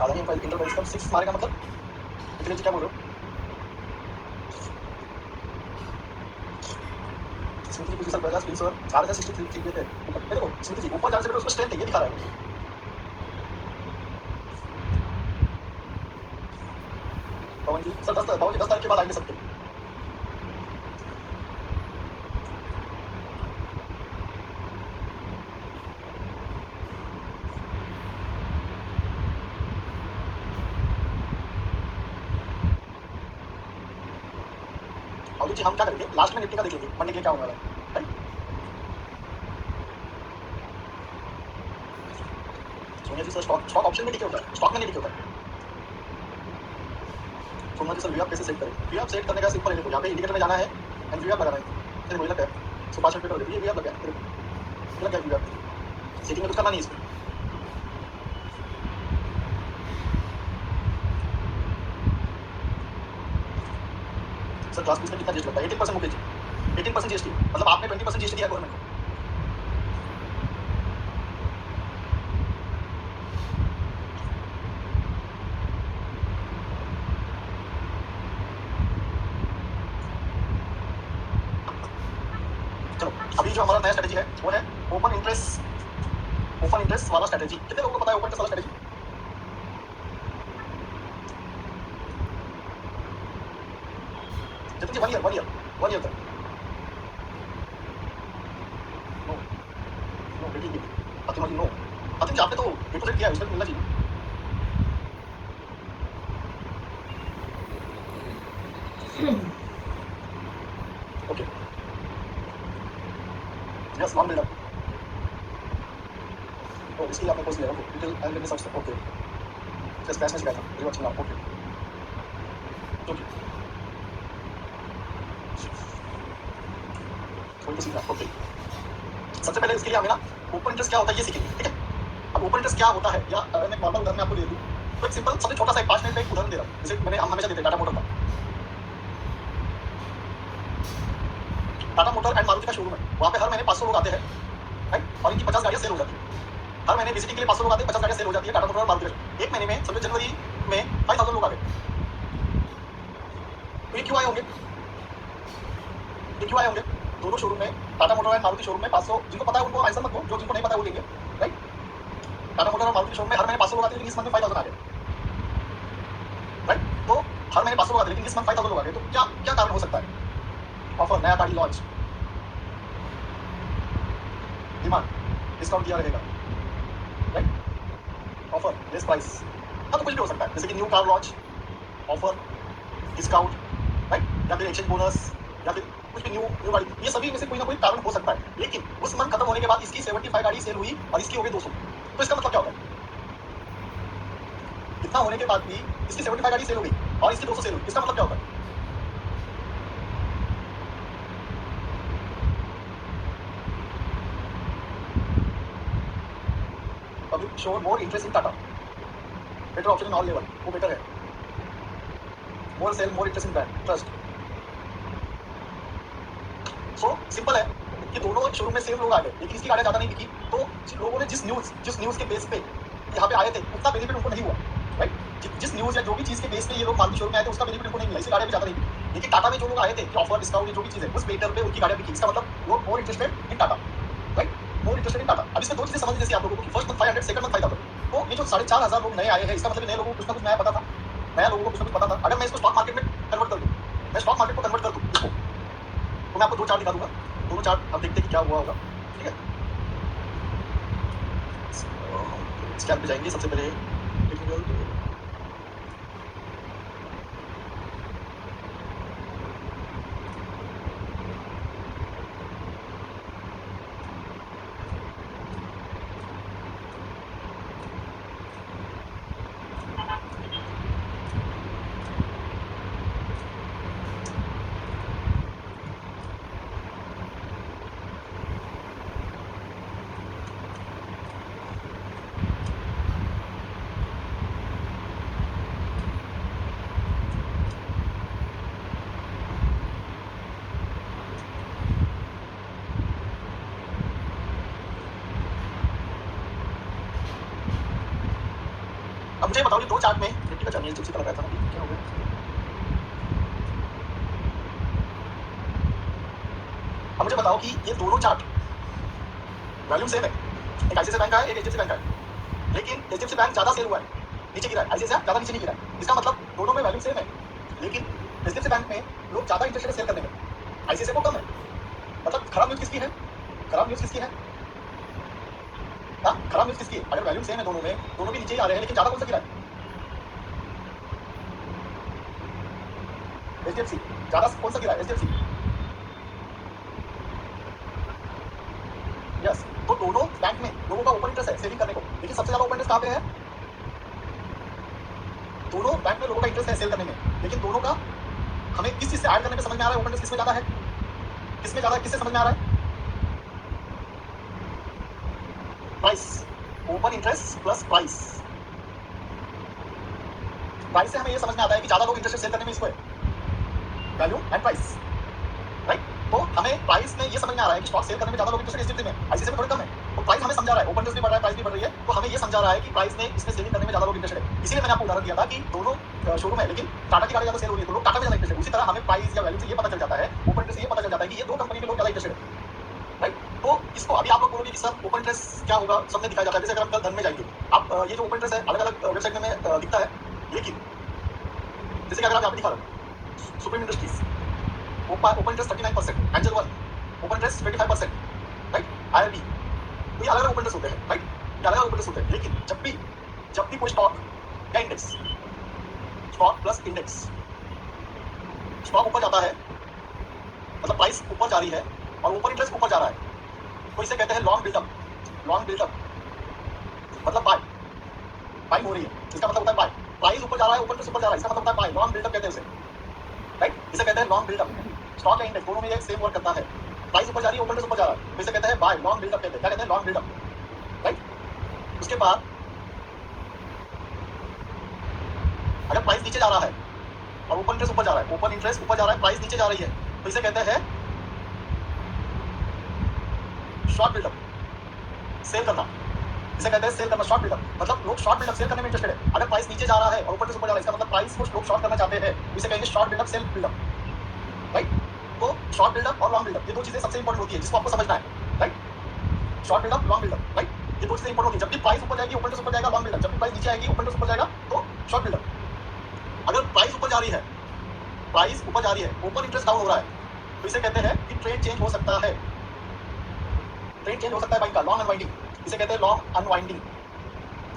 आधा ही इंटरवल कब 6 मारेगा मतलब इतने क्या बोल रहे हो? स्मृति जी पोजीशन पहला स्पिन सर आ रहा था 63 पे थे। देखो स्मृति जी ऊपर जाने से पहले उसको स्ट्रेंथ है, ये दिखा रहा है। पवन जी सर 10 तारीख के बाद आएंगे सबके। और जी हम क्या करेंगे लास्ट में निफ्टी का देख लेंगे मंडे के लिए क्या होने वाला है, राइट? सोनिया जी सर स्टॉक ऑप्शन में लिखे होता है, स्टॉक में नहीं लिखे होता है। सोनिया जी सर वीआप कैसे सेट करें? वीआप सेट करने का सिंपल है, देखो यहाँ पे इंडिकेटर में जाना है एंड वीआप लगाना है। फिर वही लगता है सो 5 मिनट पे कर देती है वीआप लग गया, लग गया वीआप। सेटिंग में कुछ करना नहीं है इसमें। सर क्लास फीस में कितना जीएसटी लगता है? 18% मुकेश जी, 18% जीएसटी मतलब आपने 20% जीएसटी दिया गवर्नमेंट को। चलो अभी जो हमारा नया स्ट्रेटेजी है वो है ओपन इंटरेस्ट वाला स्ट्रेटेजी। कितने लोगों को पता है ओपन इंटरेस्ट वाला स्ट्रेटेजी? जितने जी 1 ईयर तक। नो नो बेटी फातिमा जी नो। फातिमा जी आपने तो डिपोजिट किया है उसमें मिलना चाहिए। Okay yes long buildup. ओ इसके लिए आपने कोर्स लिया है, okay detail and research. Okay just batch में सिखाया था रिवर्स नाउ। ओके ओके कोई तो सीखना। ओके सबसे पहले इसके लिए हमें ना ओपन इंटरेस्ट क्या होता है ये सीखेंगे, ठीक है? अब ओपन इंटरेस्ट क्या होता है या मैं एक नॉर्मल उदाहरण आपको दे दूं तो एक सिंपल सबसे छोटा सा एक 5 मिनट का एक उदाहरण दे रहा हूं। जैसे मैंने हम हमेशा देते हैं टाटा मोटर का। टाटा मोटर एंड मारुति का शोरूम है, वहाँ पे हर महीने 500 लोग आते हैं, राइट? और इनकी 50 गाड़ियाँ सेल हो जाती है। हर महीने विजिटिंग के लिए 500 लोग आते हैं, 50 गाड़ियाँ सेल हो जाती है टाटा मोटर और मारुति का। एक महीने में समझो जनवरी में 5000 लोग आ गए। तो ये क्यों आए होंगे? ये क्यों आए होंगे? दोनों शोरूम में Tata motor and Maruti showroom में 500, जिनको पता है उनको आंसर मत दो, जो जिनको नहीं पता है वो लेंगे, राइट? टाटा मोटर और मारुति शोरूम में हर महीने 500 लोग आते हैं, लेकिन इस मंथ में 5000 आ गए, राइट? तो हर महीने 500 लोग आते हैं, लेकिन इस मंथ 5000 लोग आ गए। तो क्या क्या कारण हो सकता है? ऑफर, नया गाड़ी लॉन्च, डिमांड, डिस्काउंट दिया रहेगा, राइट? ऑफर, लेस प्राइस, हाँ तो कुछ भी हो सकता है, जैसे कि new car launch, offer, discount, right? या फिर एक्सचेंज बोनस, या फिर कुछ भी न्यू गाड़ी, ये सभी में से कोई ना कोई कारण हो सकता है। लेकिन उस मंथ खत्म होने के बाद इसकी 75 गाड़ी सेल हुई और इसकी हो गई 200, तो इसका मतलब क्या होता है? इतना होने के बाद भी इसकी 75 गाड़ी सेल हो गई और इसकी 200 सेल हुई, इसका मतलब क्या होता है? Public show more interest in Tata, better option in all level, वो बेटर है। More sale, more interest in brand, trust. So simple है कि दोनों शोरूम में सेम लोग आ गए, लेकिन इसकी गाड़ियां ज्यादा नहीं बिकी। तो जिन लोगों ने जिस न्यूज के बेस पे यहाँ पे आए थे उतना बेनिफिट उनको नहीं हुआ, राइट? जिस न्यूज या जो भी चीज के बेस पे ये लोग मारुति शोरूम में आए थे उसका बेनिफिट उनको नहीं मिला, इसकी गाड़ियां भी ज्यादा नहीं बिकी। लेकिन टाटा में जो लोग आए थे कि ऑफर, डिस्काउंट, जो भी चीज है उस बेटर पे उनकी गाड़ियां बिकी। इसका मतलब वो more interested in Tata, right? More interested in Tata. अब इसमें दो चीजें समझ जैसे आप लोगों को, फर्स्ट मंथ 500, सेकंड मंथ 5000। तो ये जो 4500 लोग नए आए हैं, इसका मतलब नए लोगों को कुछ ना कुछ नया पता था, नया लोगों को कुछ ना कुछ पता था। अगर मैं इसको स्टॉक मार्केट में कन्वर्ट कर दूं, मैं स्टॉक मार्केट को कन्वर्ट कर दूं इसको, तो मैं आपको दो चार्ट दिखा दूंगा, दोनों चार्ट अब देखते हैं कि क्या हुआ होगा, ठीक है? स्कैन पे जाएंगे सबसे पहले टेक्निकल। मुझे बताओ ये दो चार्ट में निफ्टी का चार्ट चिप्स लग रहा था क्या हो गया। अब मुझे बताओ कि ये दोनों चार्ट वॉल्यूम सेम है, एक आईसीआईसीआई बैंक का है, एक एचडीएफसी बैंक का है, लेकिन एचडीएफसी बैंक ज्यादा सेल हुआ है, नीचे गिरा है, आईसीआईसीआई ज्यादा नीचे नहीं गिरा है। इसका मतलब दोनों में वॉल्यूम सेम है, लेकिन एचडीएफसी बैंक में लोग ज्यादा इंटरेस्टेड है सेल करने में, आईसीआईसीआई को कम है। मतलब खराब न्यूज किसकी है? खराब न्यूज किसकी है? हाँ, खराब न्यूज किसकी है? अगर वॉल्यूम सेम है दोनों में, दोनों भी नीचे ही आ रहे हैं, लेकिन ज्यादा कौन सा गिरा है? एचडीएफसी। ज्यादा कौन सा गिरा है? एचडीएफसी। यस, तो दोनों बैंक में लोगों का ओपन इंटरेस्ट है सेलिंग करने को, लेकिन सबसे ज्यादा ओपन इंटरेस्ट कहाँ पे है? दोनों बैंक में लोगों का इंटरेस्ट है सेल करने में, लेकिन दोनों का हमें किस चीज से ऐड करने में समझ में आ रहा है ओपन इंटरेस्ट किसमें ज्यादा है, किसमें ज्यादा, किससे समझ में आ रहा है? Price, open interest plus price. Price से हमें ये समझ में आता है कि ज्यादा लोग इंटरेस्ट सेल करने में इसको है, वैल्यू एंड प्राइस, राइट। तो हमें प्राइस में ये समझ में आ रहा है कि स्टॉक सेल करने में ज्यादा लोग इंटरेस्टेड एचडीएफसी में, आईसीआईसीआई में थोड़ा कम है। तो प्राइस हमें समझा रहा है, ओपन इंटरेस्ट भी बढ़ रहा है, प्राइस भी बढ़ रही है, तो हमें ये समझा रहा है कि प्राइस में इसमें सेलिंग करने में ज्यादा लोग इंटरेस्टेड है। इसीलिए मैंने आपको उदाहरण दिया था कि दोनों शोरूम है, लेकिन टाटा की गाड़ी ज्यादा सेल हो रही है तो लोग टाटा में ज्यादा इंटरेस्टेड है। उसी तरह हमें प्राइस या वैल्यू से ये पता चल जाता है, ओपन इंटरेस्ट से ये पता चल जाता है कि ये दो कंपनी में लोग ज्यादा इंटरेस्टेड है, राइट। तो इसको अभी आप लोग बोलोगे कि सर ओपन इंटरेस्ट क्या होगा, सबने दिखाया जाता है। जैसे अगर हम कल धन में जाएंगे, आप ये जो ओपन इंटरेस्ट है अलग अलग वेबसाइट में दिखता है, लेकिन जैसे कि अगर आप यहाँ पे दिखा रहे हो supreme industries open interest 39%, angel one open interest 25%, right, IRB, तो ये अलग अलग ओपन इंटरेस्ट होते हैं, राइट, ये अलग अलग ओपन इंटरेस्ट होते हैं। लेकिन जब भी कोई स्टॉक या index, stock plus index, stock ऊपर जाता है मतलब प्राइस ऊपर जा रही है और ओपन इंटरेस्ट ऊपर जा रहा है, तो इसे कहते हैं लॉन्ग बिल्डअप। लॉन्ग बिल्डअप मतलब बाइंग हो रही है, इसका मतलब होता है बाय। प्राइस ऊपर जा रहा है, ओपन इंटरेस्ट ऊपर जा रहा है, इसका मतलब होता है बाय, लॉन्ग बिल्डअप कहते हैं उसे, राइट। इसे कहते हैं लॉन्ग बिल्डअप। स्टॉक या इंडेक्स दोनों में ये सेम वर्क करता है, प्राइस ऊपर जा रही है, ओपन इंटरेस्ट ऊपर जा रहा है, तो इसे कहते हैं बाय, लॉन्ग बिल्डअप कहते हैं। क्या कहते हैं? Long buildup, right. उसके बाद अगर प्राइस नीचे जा रहा है और ओपन इंटरेस्ट ऊपर जा रहा है, ओपन इंटरेस्ट ऊपर जा रहा है, प्राइस नीचे जा रही है, तो इसे कहते हैं शॉर्ट बिल्डअप, सेल करना। इसे कहते हैं सेल करना, शॉर्ट बिल्डअप। मतलब लोग शॉर्ट बिल्डअप सेल करने में इंटरेस्टेड है। अगर प्राइस नीचे जा रहा है और ऊपर इंटरेस्ट ऊपर जा रहा है, इसका मतलब प्राइस को लोग शॉर्ट करना चाहते हैं, इसे कहेंगे short buildup, sell buildup, right. तो शॉर्ट बिल्डअप और लॉन्ग बिल्डअप ये दो चीजें सबसे इंपॉर्टेंट होती है जिसको आपको समझना है, right. Short buildup, long buildup, right, ये दो चीजें इंपॉर्टेंट होती है। जब भी प्राइस ऊपर जाएगी ओपन इंटरेस्ट ऊपर जाएगा, लॉन्ग बिल्डअप। जब भी प्राइस नीचे आएगी ओपन इंटरेस्ट ऊपर जाएगा, तो शॉर्ट बिल्डअप। अगर प्राइस ऊपर जा रही है, प्राइस ऊपर जा रही है, ओपन इंटरेस्ट डाउन हो रहा है, तो इसे कहते हैं कि ट्रेड चेंज हो सकता है, ट्रेड चेंज हो सकता है बाइंग का, लॉन्ग अनवाइंडिंग, इसे कहते हैं लॉन्ग अनवाइंडिंग।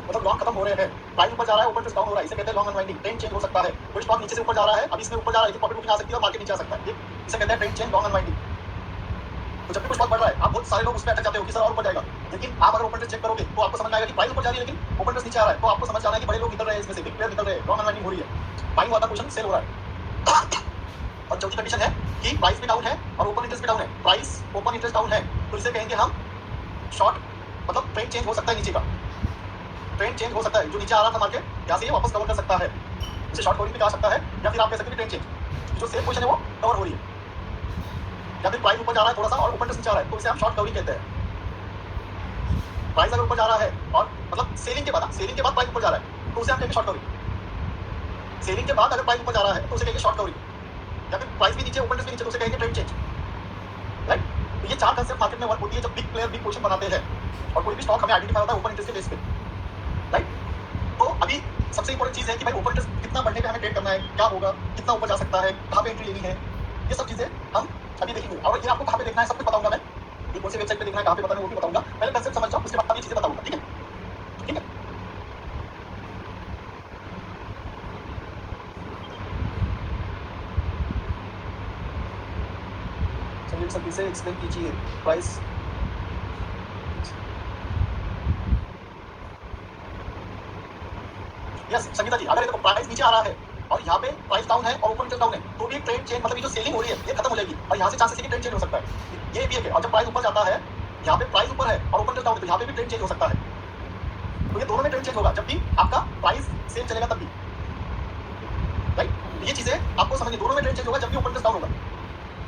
मतलब लॉन्ग खत्म हो रहे हैं, प्राइस ऊपर जा रहा है, ओपन इंटरेस्ट डाउन हो रहा है, इसे कहते हैं लॉन्ग अनवाइंडिंग। ट्रेंड चेंज हो सकता है, कोई स्टॉक नीचे से ऊपर जा रहा है, अभी इसमें ऊपर जा रहा है, प्रॉफिट बुकिंग आ सकती है और मार्केट नीचे आ सकता है, इसे कहते हैं ट्रेंड चेंज, लॉन्ग अनवाइंडिंग। तो जब भी कुछ स्टॉक बढ़ रहा है, आप बहुत सारे लोग उसमें अटक जाते हो कि सर और ऊपर जाएगा, लेकिन आप अगर ओपन इंटरेस्ट चेक करोगे तो आपको समझ में आएगा कि प्राइस ऊपर जा रही है लेकिन ओपन इंटरेस्ट नीचे आ रहा है, तो आपको समझ जाना है कि बड़े लोग निकल रहे हैं, इसमें से बिग प्लेयर निकल रहे हैं, लॉन्ग अनवाइंडिंग हो रही है, बाइंग वाला पोजीशन सेल हो रहा है। और चौथी कंडीशन है कि प्राइस भी डाउन है और ओपन इंटरेस्ट भी डाउन है, प्राइस ओपन इंटरेस्ट डाउन है, तो इसे कहेंगे हम शॉर्ट, मतलब ट्रेंड चेंज हो सकता है नीचे का, ट्रेंड चेंज हो सकता है, जो नीचे आ रहा था मार्केट यहाँ से ये वापस कवर कर सकता है, इसे शॉर्ट कवरिंग भी कहा सकता है, या फिर आप कह सकते हैं ट्रेंड चेंज, जो सेल पोजीशन है वो कवर हो रही है, या फिर प्राइस ऊपर जा रहा है थोड़ा सा और ओपन इंटरेस्ट नीचे आ रहा है, तो इसे हम शॉर्ट कवरिंग कहते हैं। प्राइस अगर ऊपर जा रहा है और मतलब सेलिंग के बाद, सेलिंग के बाद प्राइस ऊपर जा रहा है, तो उसे हम कहेंगे शॉर्ट कवरिंग। सेलिंग के बाद अगर प्राइस ऊपर जा रहा है तो उसे कहेंगे शॉर्ट कवरिंग, या फिर प्राइस भी नीचे ओपन इंटरेस्ट भी नीचे, तो उसे कहेंगे ट्रेंड चेंज, राइट। तो ये चार कंसेप्ट मार्केट में वर्क होती है जब बिग प्लेयर बिग पोजीशन बनाते हैं और कोई भी स्टॉक हमें आइडेंटिफाई होता है ओपन इंटरेस्ट के बेस पे, राइट। तो अभी सबसे इंपॉर्टेंट चीज है कि भाई ओपन इंटरेस्ट कितना बढ़ने पे हमें ट्रेड करना है, क्या होगा, कितना ऊपर जा सकता है, कहाँ पे एंट्री लेनी है, ये सब चीजें हम अभी देखेंगे। और ये आपको कहाँ पे देखना है सब कुछ बताऊंगा मैं, ये कौन सी वेबसाइट पे देखना है, कहाँ पे बताना है वो भी बताऊंगा। पहले कंसेप्ट समझ जाओ, उसके बाद ये चीजें बताऊंगा, ठीक है, ठीक है। चलिए सब इसे एक्सप्लेन कीजिए। प्राइस यस संगीता जी, अगर देखो प्राइस नीचे आ रहा है और यहाँ पे प्राइस डाउन है और ओपन इंटरेस्ट डाउन है, तो भी ट्रेंड चेंज, मतलब ये जो सेलिंग हो रही है ये खत्म हो जाएगी और यहाँ से चांसेस है कि ट्रेंड चेंज हो सकता है, ये भी है। और जब प्राइस ऊपर जाता है, यहाँ पे प्राइस ऊपर है और ओपन इंटरेस्ट डाउन है, तो यहाँ पे भी ट्रेंड चेंज हो सकता है। तो ये दोनों में ट्रेंड चेंज होगा जब भी आपका प्राइस सेम चलेगा तब भी, राइट। ये चीजें आपको समझनी, दोनों में ट्रेंड चेंज होगा जब भी ओपन इंटरेस्ट डाउन होगा,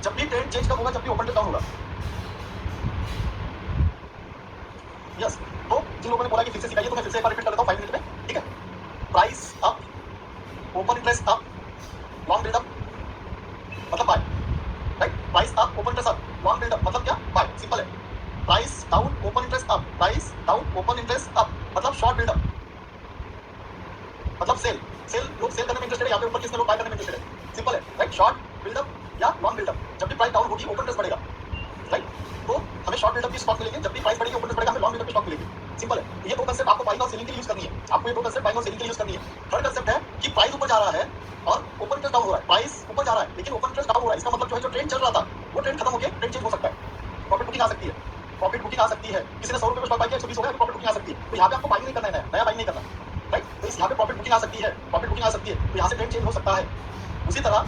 जब भी ट्रेंड चेंज कब होगा, जब भी ओपन इंटरेस्ट डाउन होगा। यस, तो जिन लोगों ने बोला कि फिर से सिखाइए, तो मैं फिर से एक बार रिपीट कर देता हूँ 5 मिनट में, ठीक है। Price up, open interest up, long buildup मतलब buy, right? Price up, open interest up, long buildup मतलब क्या? बाय, सिंपल है। Price down, open interest up, price down, open interest up मतलब शॉर्ट बिल्डअप, मतलब sell. लोग sell करने में interested है, यहाँ पे ऊपर किसने लोग बाय करने में इंटरेस्टेड है, सिंपल है, राइट? शॉर्ट बिल्डअप या लॉन्ग बिल्डअप, जब भी प्राइस डाउन होगी ओपन इंटरेस्ट बढ़ेगा, राइट? तो हमें शॉर्ट बिल्डअप की स्टॉक मिलेंगे, जब भी प्राइस बढ़ेगी ओपन इंटरेस्ट बढ़ेगा, हमें लॉन्ग बिल्डअप की स्टॉक मिलेगी, सिंपल है। ये दो कंसेप्ट आपको बाइंग और सेलिंग के लिए यूज करनी है, आपको ये दो कंसेप्ट बाइंग और सेलिंग के लिए यूज करनी है। थर्ड कंसेप्ट है कि प्राइस ऊपर जा रहा है और ओपन इंटरेस्ट डाउन हो रहा है, प्राइस ऊपर जा रहा है लेकिन ओपन इंटरेस्ट डाउन हो रहा है, इसका मतलब जो है जो ट्रेंड चल रहा था वो ट्रेंड खत्म हो गया, ट्रेंड चेंज हो सकता है, प्रॉफिट बुकिंग आ सकती है, प्रॉफिट बुकिंग आ सकती है। किसी ने 100 रुपए का स्टॉक बाय किया, 120 हो गया, प्रॉफिट बुकिंग आ सकती है। तो यहाँ पे आपको बाइंग नहीं करना है, नया बाइंग नहीं करना, राइट? तो इस यहाँ पे प्रॉफिट बुकिंग आ सकती है, प्रॉफिट बुकिंग आ सकती है, तो यहाँ से ट्रेंड चेंज हो सकता है। उसी तरह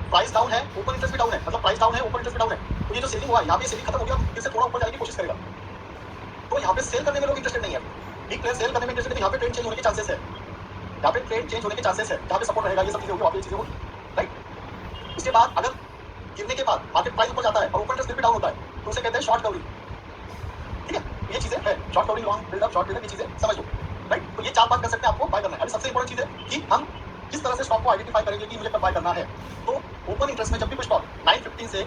प्राइस डाउन है, ओपन इंटरेस्ट भी डाउन है, मतलब प्राइस डाउन है, ओपन इंटरेस्ट भी डाउन है, तो ये जो सेलिंग हुआ है यहाँ पे सेलिंग खत्म हो गया, फिर से थोड़ा ऊपर जाने की कोशिश करेगा, तो यहाँ पे सेल करने में लोग इंटरेस्टेड नहीं है, बिग प्लेयर सेल करने में इंटरेस्टेड है, यहाँ पे ट्रेंड चेंज होने के चांसेस है, यहाँ पे ट्रेंड चेंज होने के चांसेस है, जहाँ पे सपोर्ट रहेगा, ये सब चीजें होगी, वहाँ पे चीजें होगी, राइट? उसके बाद अगर गिरने के बाद मार्केट प्राइस ऊपर जाता है और ओपन इंटरेस्ट भी डाउन होता है तो उसे कहते हैं शॉर्ट कवरिंग, ठीक है? ये चीजें है, short covering, long buildup, short buildup, ये चीजें समझ लो, राइट? तो ये 4-5 कंसेप्ट में आपको बाय करना है। अभी सबसे इंपॉर्टेंट चीज है कि हम किस तरह से स्टॉक को आइडेंटिफाई करेंगे कि मुझे कब बाय करना है। तो ओपन इंटरेस्ट में जब भी कोई स्टॉक 9:15 से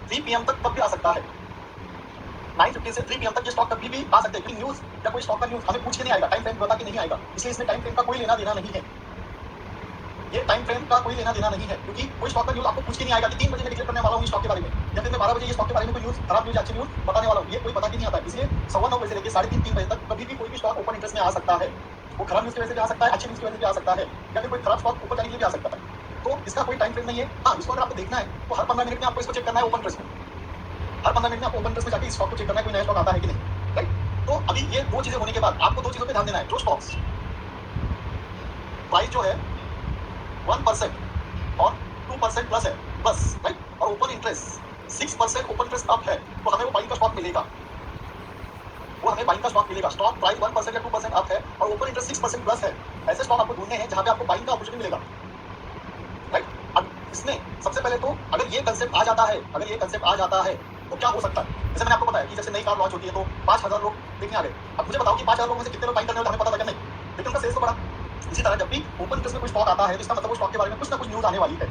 3 PM तक कब भी आ सकता है, 9:15 से 3 PM तक ये स्टॉक कभी भी आ सकते हैं, क्योंकि न्यूज या कोई स्टॉक का न्यूज हमें पूछ के नहीं आएगा, टाइम फ्रेम बता के नहीं आएगा, इसलिए इसमें टाइम फ्रेम का कोई लेना देना नहीं है, ये टाइम फ्रेम का कोई लेना देना नहीं है, क्योंकि कोई स्टॉक का न्यूज आपको पूछ के नहीं आएगा कि 3 बजे मैं डिक्लेयर करने वाला हूँ इस स्टॉक के बारे में, या फिर मैं 12 बजे ये स्टॉक के बारे में कोई न्यूज, खराब न्यूज, अच्छी न्यूज बताने वाला हूँ, ये कोई पता के नहीं आता है। इसलिए 9:15 बजे से लेकर 3:30 बजे तक कभी भी कोई भी स्टॉक ओपन इंटरेस्ट में आ सकता है, वो खराब न्यूज की वजह से भी आ सकता है, अच्छी न्यूज की वजह से भी आ सकता है, या फिर कोई खराब स्टॉक ऊपर जाने के लिए भी आ सकता है, तो इसका कोई टाइम फ्रेम नहीं है। हाँ, इसको अगर आपको देखना है तो हर 15 मिनट में आपको इसको चेक करना है ओपन इंटरेस्ट में, हर 15 मिनट में आपको ओपन इंटरेस्ट में जाकर इस स्टॉक को चेक करना है कोई नया स्टॉक आता है कि नहीं, राइट? तो अभी ये दो चीजें होने के बाद आपको दो चीजों पे ध्यान देना है, जो स्टॉक्स प्राइस जो है 1% और 2% प्लस है बस, राइट? और open interest 6% open interest up है, तो हमें वो बाइंग का स्टॉक मिलेगा, वो हमें बाइंग का स्टॉक मिलेगा। स्टॉक प्राइस 1% या 2% अप है और ओपन इंटरेस्ट 6% प्लस है, ऐसे स्टॉक आपको ढूंढने हैं जहां पे आपको बाइंग का अपॉर्चुनिटी मिलेगा, राइट? अब इसमें सबसे पहले तो अगर ये कंसेप्ट आ जाता है, अगर ये कंसेप्ट आ जाता है तो क्या हो सकता है, जैसे मैंने आपको बताया कि जैसे नई कार लॉन्च होती है तो 5,000 लोग देखने आ गए। अब मुझे बताओ कि 5,000 लोगों में से कितने लोग बाइंग करने वाले, हमें पता था क्या? नहीं, लेकिन उनका सेल्स तो बढ़ा। इसी तरह जब भी ओपन इंटरेस्ट में कोई स्टॉक आता है तो इसका मतलब वो स्टॉक के बारे में कुछ ना कुछ न्यूज आने वाली है।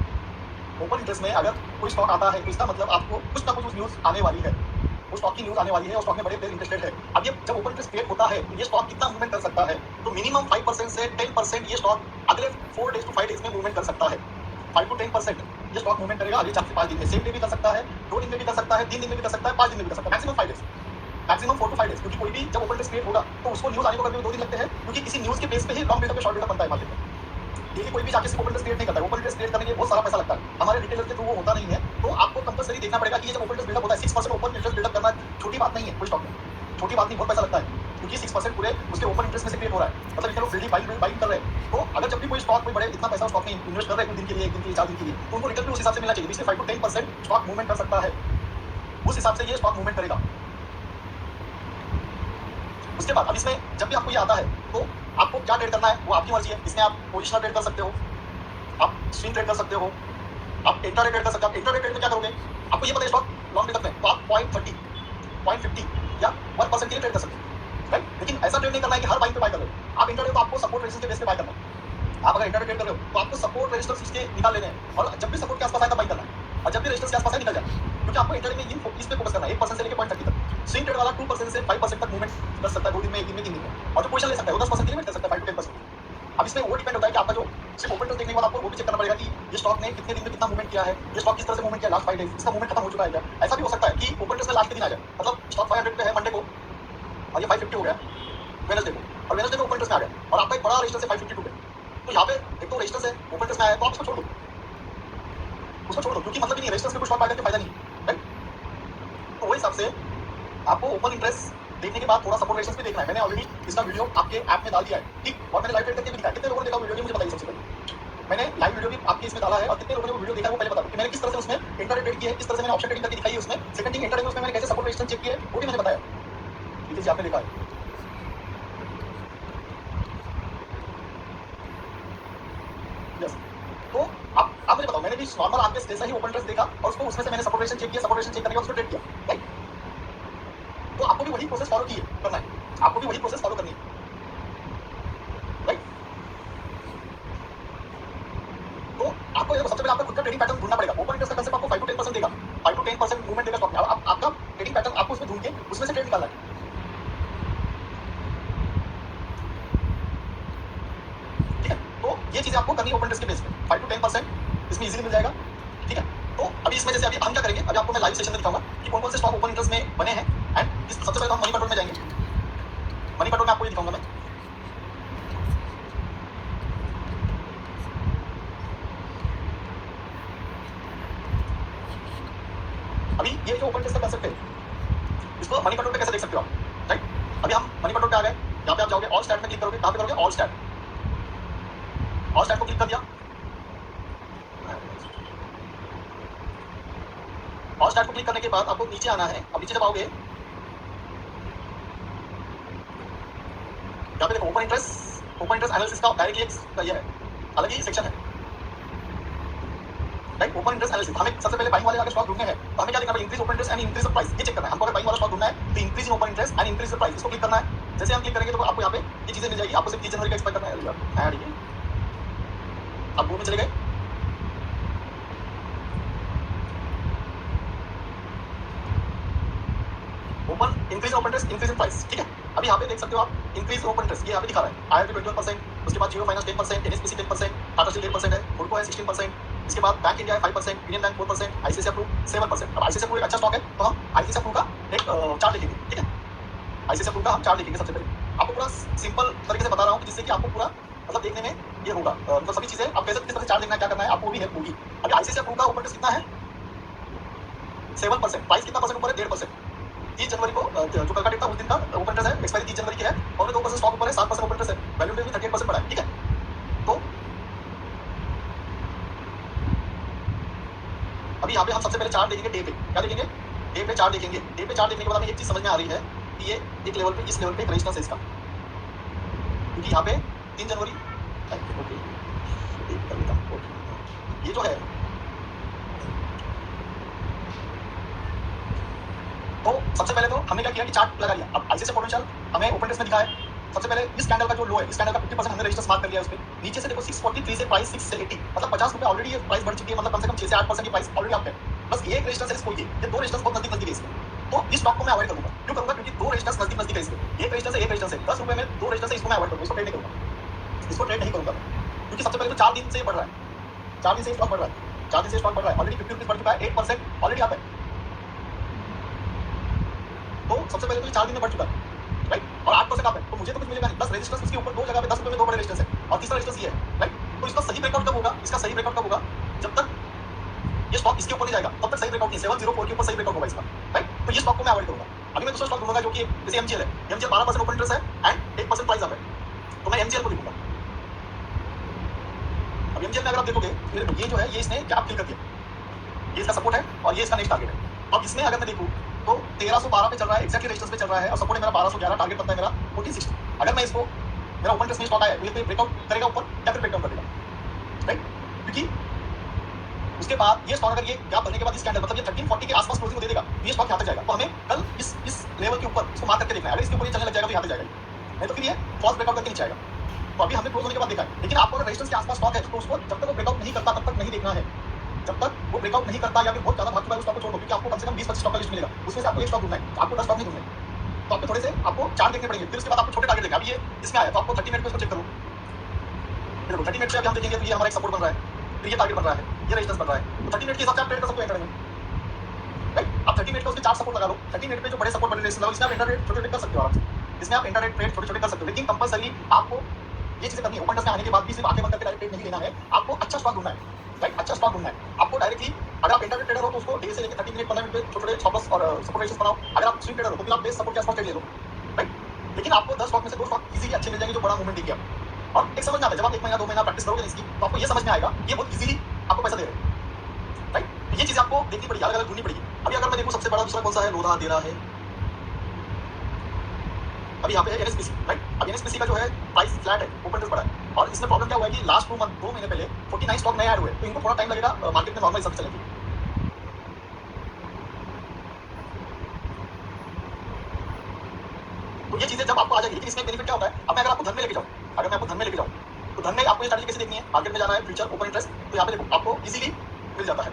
ओपन इंटरेस्ट में अगर कोई स्टॉक आता है तो इसका मतलब आपको कुछ ना कुछ न्यूज आने वाली है, वो स्टॉक की न्यूज आने वाली है और स्टॉक में बड़े प्लेयर इंटरेस्टेड है। अब ये जब ओपन इंटरेस्ट क्रिएट होता है तो ये स्टॉक कितना मूवमेंट कर सकता है, तो मिनिमम 5% से 10% ये स्टॉक अगले 4 डेज टू 5 डेज में मूवमेंट कर सकता है। 5 to 10% ये स्टॉक मूवमेंट करेगा अगले 4 से 5 दिन में, सेम डे भी कर सकता है, 2 दिन में भी कर सकता है, 3 दिन में भी कर सकता है, 5 दिन में भी कर सकता है, maximum 5 days, maximum 4 to 5 days, क्योंकि कोई भी जब ओपन इंटरेस्ट क्रिएट होगा तो उसको न्यूज आने को कभी 2 दिन लगते हैं, क्योंकि किसी न्यूज के बेस पे ही लॉन्ग बिल्डअप पे शॉर्ट बिल्डअप बनता है मार्केट में। डेली कोई भी जाके ओपन इंटरेस्ट क्रिएट नहीं करता है, ओपन इंटरेस्ट क्रिएट करने के लिए बहुत सारा पैसा लगता है, हमारे रिटेलर के थ्रू वो होता नहीं है, तो आपको कंपलसरी देखना पड़ेगा कि ये जब ओपन इंटरेस्ट बिल्डअप होता है 6% ओपन इंटरेस्ट बिल्डअप करना छोटी बात नहीं है, कोई स्टॉक में छोटी बात नहीं, बहुत पैसा लगता है, क्योंकि 6% पूरे उसके ओपन इंटरेस्ट में से क्रिएट हो रहा है, मतलब इतने लोग फ्रीली बाइंग कर रहे हैं। तो अगर जब भी कोई स्टॉक कोई बड़े इतना पैसा स्टॉक में इन्वेस्ट कर रहे हैं कुछ दिन के लिए, 1 दिन के लिए, 4 दिन के लिए, तो उनको रिटर्न भी उस हिसाब से मिलना चाहिए, इसलिए 5 to 10% स्टॉक मूवमेंट कर सकता है, उस हिसाब से ये स्टॉक मूवमेंट करेगा। उसके बाद अब इसमें जब भी आपको ये आता है तो आपको क्या ट्रेड करना है वो आपकी मर्जी है, इसमें आप पोजिशनल ट्रेड कर सकते हो, आप स्विंग ट्रेड कर सकते हो, आप इंट्राडे ट्रेड कर सकते हो। आप इंट्राडे ट्रेड में क्या करोगे, आपको ये पता है स्टॉक लॉन्ग बिल्डअप में, तो आप 0.30, 0.50 या 1% के लिए ट्रेड कर सकते हो, राइट? लेकिन ऐसा ट्रेड नहीं करना है कि हर बाइंग पे बाय कर रहे हो आप इंट्राडे, तो आपको सपोर्ट रेजिस्टेंस के बेस पे बाय करना है। आप अगर इंट्राडे ट्रेड कर रहे हो तो आपको सपोर्ट रेजिस्टेंस इसके निकाल लेने हैं, और जब भी सपोर्ट के आसपास आए तब बाय करना है, और जब भी रेजिस्टेंस के आसपास आए निकल जाए, क्योंकि आपको इंट्राडे में इस पे फोकस करना है, 1% से लेकर 0.30 तक। स्विंग ट्रेड वाला 2% से 5% तक मूवमेंट कर सकता है 2 दिन में, 1 दिन में, 3 दिन में, और जो पोजीशन ले सकता है वो 10% के लिए वेट कर सकता है, 5 to 10%। अब इसमें वो डिपेंड होता है कि आपका जो सिर्फ ओपन इंटरेस्ट देखने के बाद आपको वो भी चेक करना पड़ेगा कि ये स्टॉक ने कितने दिन में कितना मूवमेंट किया है, ये स्टॉक किस तरह से मूवमेंट किया लास्ट 5 डेज, इसका मूवमेंट खत्म हो चुका है क्या। ऐसा भी हो सकता है कि ओपन इंटरेस्ट में लास्ट के दिन आ जाए, मतलब स्टॉक 500 पे है मंडे को और ये 550 हो गया वेडनेसडे को, और वेडनेसडे में ओपन इंटरेस्ट में आ गया और आपका एक बड़ा रेजिस्टेंस है 552 पे, तो यहाँ पे एक तो रेजिस्टेंस है ओपन इंटरेस्ट में आया, तो आप उसको छोड़ दो, उसको छोड़ दो, क्योंकि मतलब ही नहीं रेजिस्टेंस में कुछ स्टॉक बाय करके फायदा नहीं, राइट? तो वही हिसाब से आपको ओपन इंटरेस्ट देखने के बाद थोड़ा सपोर्ट रेजिस्टेंस भी देखना है। मैंने ऑलरेडी इसका वीडियो आपके ऐप में डाल दिया है, ठीक, और मैंने लाइव ट्रेड करके भी दिखाया। कितने लोगों ने देखा वीडियो, मुझे बताइए सबसे पहले। मैंने लाइव वीडियो भी आपके इसमें डाला है, और कितने लोगों ने वो वीडियो देखा है वो पहले बता दो कि मैंने किस तरह से उसमें इंट्राडे ट्रेड किया है, किस तरह से मैंने ऑप्शन ट्रेडिंग करके दिखाई है उसमें। सेकंड थिंग, इंट्राडे में उसमें मैंने कैसे सपोर्ट रेजिस्टेंस चेक किया है वो भी मैंने बताया, ठीक है, आपने देखा है। यस, तो आप मुझे बताओ, मैंने भी नॉर्मल आपके जैसा ही ओपन इंटरेस्ट देखा और उसको उसमें से मैंने सपोर्ट रेजिस्टेंस चेक किया, सपोर्ट रेजिस्टेंस चेक करके उसको ट्रेड किया, राइट? तो आपको भी वही प्रोसेस फॉलो करना है, आपको भी वही प्रोसेस फॉलो करनी है, राइट? 10% मूवमेंट देगा स्टॉक में। अब आपका ट्रेडिंग पैटर्न आपको उसमें ढूंढ के उसमें से ट्रेड निकालना है, ठीक है। तो ये चीजें आपको करनी है ओपन इंटरेस्ट के बेस पे, 5 to 10% इसमें इजीली मिल जाएगा, ठीक है। तो अभी इसमें जैसे अभी हम क्या करेंगे, अभी आपको मैं लाइव सेशन में दिखाऊंगा कि कौन कौन से स्टॉक ओपन इंटरेस्ट में बने हैं। एंड सबसे पहले तो हम मनी कंट्रोल में जाएंगे। मनी कंट्रोल में आपको ये दिखाऊंगा मैं। अभी ये जो ओपन इंटरेस्ट का कंसेप्ट है इसको मनी कंट्रोल पे कैसे देख सकते हो आप, राइट। अभी हम मनी कंट्रोल पे आ गए, यहाँ पे आप जाओगे ऑल स्टैट में क्लिक करोगे, कहाँ पे करोगे, ऑल स्टैट। ऑल स्टैट को क्लिक कर दिया। ऑल स्टैट को क्लिक करने के बाद आपको नीचे आना है। अब नीचे जब आओगे यहाँ पे देखो ओपन इंटरेस्ट एनालिसिस का डायरेक्टली एक ये है, अलग ही सेक्शन है, राइट। ओपन इंटरेस्ट एनालिसिस हमें सबसे पहले बाइंग वाले अगर स्टॉक ढूंढने हैं तो हमें क्या देखना है, increase open interest and increase the price, ये चेक करना है हमको। अगर बाइंग वाला स्टॉक ढूंढना है तो increase in open interest and increase the price, इसको क्लिक करना है। जैसे हम क्लिक करेंगे तो आपको यहाँ पे ये चीजें मिल जाएगी। आपको सिर्फ 30 जनवरी का एक्सपेक्ट करना है, ऐड ये आप गो में चले गए। Open increase open interest increase in price, ठीक है। अभी यहाँ पे देख सकते हो आप इंक्रीज ओपन इंटरेस्ट, ये यहाँ पे दिखा रहा है। आईआरबी 21%, उसके बाद जियो फाइनेंस 10%, एनएसपीसी 10%, टाटा स्टील 8% है, हुडको है 16%, इसके बाद बैंक इंडिया है 5%, यूनियन बैंक 4%, आईसीआईसीआई प्रू 7%। अब आईसीआईसीआई प्रू एक अच्छा स्टॉक है तो हम आईसीआईसीआई प्रू का एक चार्ट देखेंगे, ठीक है। आईसीआईसीआई प्रू का हम चार्ट देखेंगे। सबसे पहले आपको पूरा सिंपल तरीके से बता रहा हूँ जिससे कि आपको पूरा मतलब देखने में ये होगा, मतलब सभी चीजें आप कैसे किस तरह से चार्ट देखना है, क्या करना है, आपको भी हेल्प होगी। अभी आईसीआईसीआई प्रू का ओपन इंटरेस्ट कितना है, 7%। प्राइस कितना परसेंट ऊपर है, 1.5%। 30 जनवरी को जो कल का डेट था उस दिन का ओपन इंटरेस्ट है, एक्सपायरी 30 जनवरी की है और 2% स्टॉक ऊपर है, 7% ओपन इंटरेस्ट है, वैल्यू में भी 38% बढ़ा है, ठीक है। तो अभी यहाँ पे हम सबसे पहले चार्ट देखेंगे डे पे। क्या देखेंगे, डे पे चार्ट देखेंगे। डे पे चार्ट देखने के बाद हमें एक चीज समझ में आ रही है कि ये एक लेवल पे, इस लेवल पे रेजिस्टेंस है इसका, क्योंकि यहाँ पे 3 जनवरी ये जो है तो सबसे पहले तो हमने क्या किया कि चार्ट लगा लिया। अब आईसीआईसीआई पोटेंशियल हमें ओपन इंटरेस्ट में दिखा है। सबसे पहले इस कैंडल का जो लो है, इस कैंडल का 50% हमने रजिस्टर मार्क कर लिया है उस पे। नीचे से देखो 643 से प्राइस 6 से 80, मतलब 50 रुपए ऑलरेडी ये प्राइस बढ़ चुकी है, मतलब कम से कम 6 से 8% की प्राइस ऑलरेडी आप है। बस ये एक रजिस्टर है इसको, ये दो रजिस्टर्स बहुत नजदीक नजदीक है इसमें, तो इस स्टॉक को मैं अवॉइड करूंगा। क्यों करूंगा, क्योंकि दो रजिस्टर्स नजदीक नजदीक है इसमें, एक रजिस्टर से एक रजिस्टर से 10 रुपए में दो रजिस्टर से, इसको मैं अवॉइड करूंगा, इसको ट्रेड नहीं करूंगा, इसको ट्रेड नहीं करूंगा। क्योंकि सबसे पहले तो 4 दिन से बढ़ रहा है, 4 दिन से स्टॉक बढ़ रहा है, 4 दिन से स्टॉक बढ़ रहा है, ऑलरेडी 50 रुपीज बढ़ चुका है, 8% ऑलरेडी आप है। तो सबसे पहले तो ये 4 दिन में बढ़ चुका है, राइट, और 8% आप है, तो मुझे तो कुछ मिलेगा नहीं। 10 रजिस्टर्स उसके ऊपर, दो जगह पे 10 रुपए में दो बड़े रजिस्टर्स है और तीसरा रजिस्टर ये है, राइट। तो इसका सही ब्रेकआउट कब होगा, इसका सही ब्रेकआउट कब होगा, जब तक ये स्टॉक इसके ऊपर नहीं जाएगा तब तक सही ब्रेकआउट नहीं। 704 के ऊपर सही ब्रेकआउट होगा इसका, राइट। तो ये स्टॉक को मैं अवॉइड करूंगा। अभी मैं दूसरा स्टॉक ढूंढूंगा जो कि जैसे एमजीएल है, एमजीएल 12% ओपन इंटरेस्ट है एंड 1% प्राइस अप है, तो मैं एमजीएल को लिखूंगा। अब एमजीएल में अगर आप देखोगे ये जो है ये इसने गैप फिल कर दिया, ये इसका सपोर्ट है और ये इसका नेक्स्ट टारगेट है। अब इसमें अगर मैं देखूं तो 1312 पे चल रहा है, एक्जैक्टली रेजिस्टेंस पे चल रहा है और सपोर्ट है मेरा 1211, टारगेट बनता है मेरा 1460। अगर मैं इसको, मेरा ओपन इंटरेस्ट में स्टॉक आया है, ये ब्रेकआउट करेगा ऊपर या फिर ब्रेकडाउन करेगा, राइट। क्योंकि उसके बाद ये स्टॉक अगर ये गैप भरने के बाद इस कैंडल मतलब ये 1340 के आसपास क्लोजिंग दे देगा, ये स्टॉक यहाँ तक जाएगा। तो हमें कल इस लेवल के ऊपर इसको मार्क करके देखना है। अगर इसके ऊपर ये चलने लग जाएगा तो यहाँ तक जाएगा, नहीं तो फिर ये फॉल्स ब्रेकआउट करके नीचे आएगा। तो अभी हमने क्लोज होने के बाद देखा है, लेकिन आपको अगर रेजिस्टेंस के आसपास स्टॉक है तो उसको जब तक वो ब्रेकआउट नहीं करता तब तक नहीं देखना है। जब तक वो ब्रेकआउट नहीं करता या फिर बहुत ज्यादा भाग चुका है उस स्टॉक को छोड़ दो, क्योंकि आपको कम से कम 20-25 स्टॉक का लिस्ट मिलेगा, उसमें से आपको एक स्टॉक ढूंढना है, आपको 10 स्टॉक नहीं ढूंढने। तो आपको थोड़े से आपको चार्ट देखने पड़ेंगे, फिर उसके बाद आपको छोटे टारगेट देखा। अभी ये इसमें आया तो आपको 30 मिनट पे इसको चेक करो। देखो 30 मिनट पे अभी हम देखेंगे तो ये हमारा एक सपोर्ट बन रहा है, फिर ये टारगेट बन रहा है, ये रेजिस्टेंस बन रहा है। तो 30 मिनट के हिसाब से आप ट्रेड कर सकते हो एंटर में, राइट। आप 30 मिनट पे उसके चार सपोर्ट लगा लो, 30 मिनट पे जो बड़े सपोर्ट बने रेजिस्टेंस, इसमें आप इंटर रेट छोटे-छोटे कर सकते हो आराम से, इसमें आप इंटर रेट ट्रेड छोटे-छोटे कर सकते हो। लेकिन कंपलसरी आपको ये चीजें करनी है। ओपन इंटरेस्ट में आने के बाद भी सिर्फ आंखें बंद करके डायरेक्ट ट्रेड नहीं लेना है, आपको अच्छा स्टॉक ढूंढना है, राइट। अच्छा स्टॉक ढूंढना है आपको डायरेक्टली। अगर आप इंटर ट्रेडर हो तो उसको डे से लेकर 30 मिनट 15 मिनट पे छोटे-छोटे स्टॉप लॉस और सपोर्ट रेशियोस बनाओ। अगर आप स्विंग ट्रेडर हो तो फिर आप बेस सपोर्ट के आसपास ट्रेड ले लो, राइट। लेकिन आपको 10 स्टॉक में से 2 स्टॉक इजीली अच्छे मिल जाएंगे जो बड़ा मूवमेंट देंगे आपको। और एक समझ में आता है, जब आप 1 महीना 2 महीना प्रैक्टिस करोगे इसकी तो आपको ये समझ में आएगा ये बहुत इजीली आपको पैसा दे रहे हैं, राइट। ये चीज आपको देखनी पड़ेगी, अलग अलग ढूंढनी पड़ेगी। अभी अगर मैं देखूं सबसे बड़ा दूसरा कौन सा है, लोधा दे रहा है। अभी यहाँ पे है एनएसपीसी, राइट। अब एनएसपीसी का जो है प्राइस फ्लैट है, ओपन इंटरेस्ट बड़ा है। और इसमें प्रॉब्लम क्या हुआ है कि लास्ट 2 महीने पहले 49 स्टॉक नए ऐड हुए, तो इनको थोड़ा टाइम लगेगा मार्केट में नॉर्मल हिसाब से चलेंगे। तो ये चीजें जब आपको आ जाएगी, लेकिन इसमें बेनिफिट क्या होता है, अब मैं अगर आपको धन में लेके जाऊँ, अगर मैं आपको धन में लेके जाऊँ तो धन में आपको ये स्ट्रैटेजी कैसे देखनी है, मार्केट में जाना है, फ्यूचर ओपन इंटरेस्ट, तो यहाँ पे देखो आपको इजीली मिल जाता है।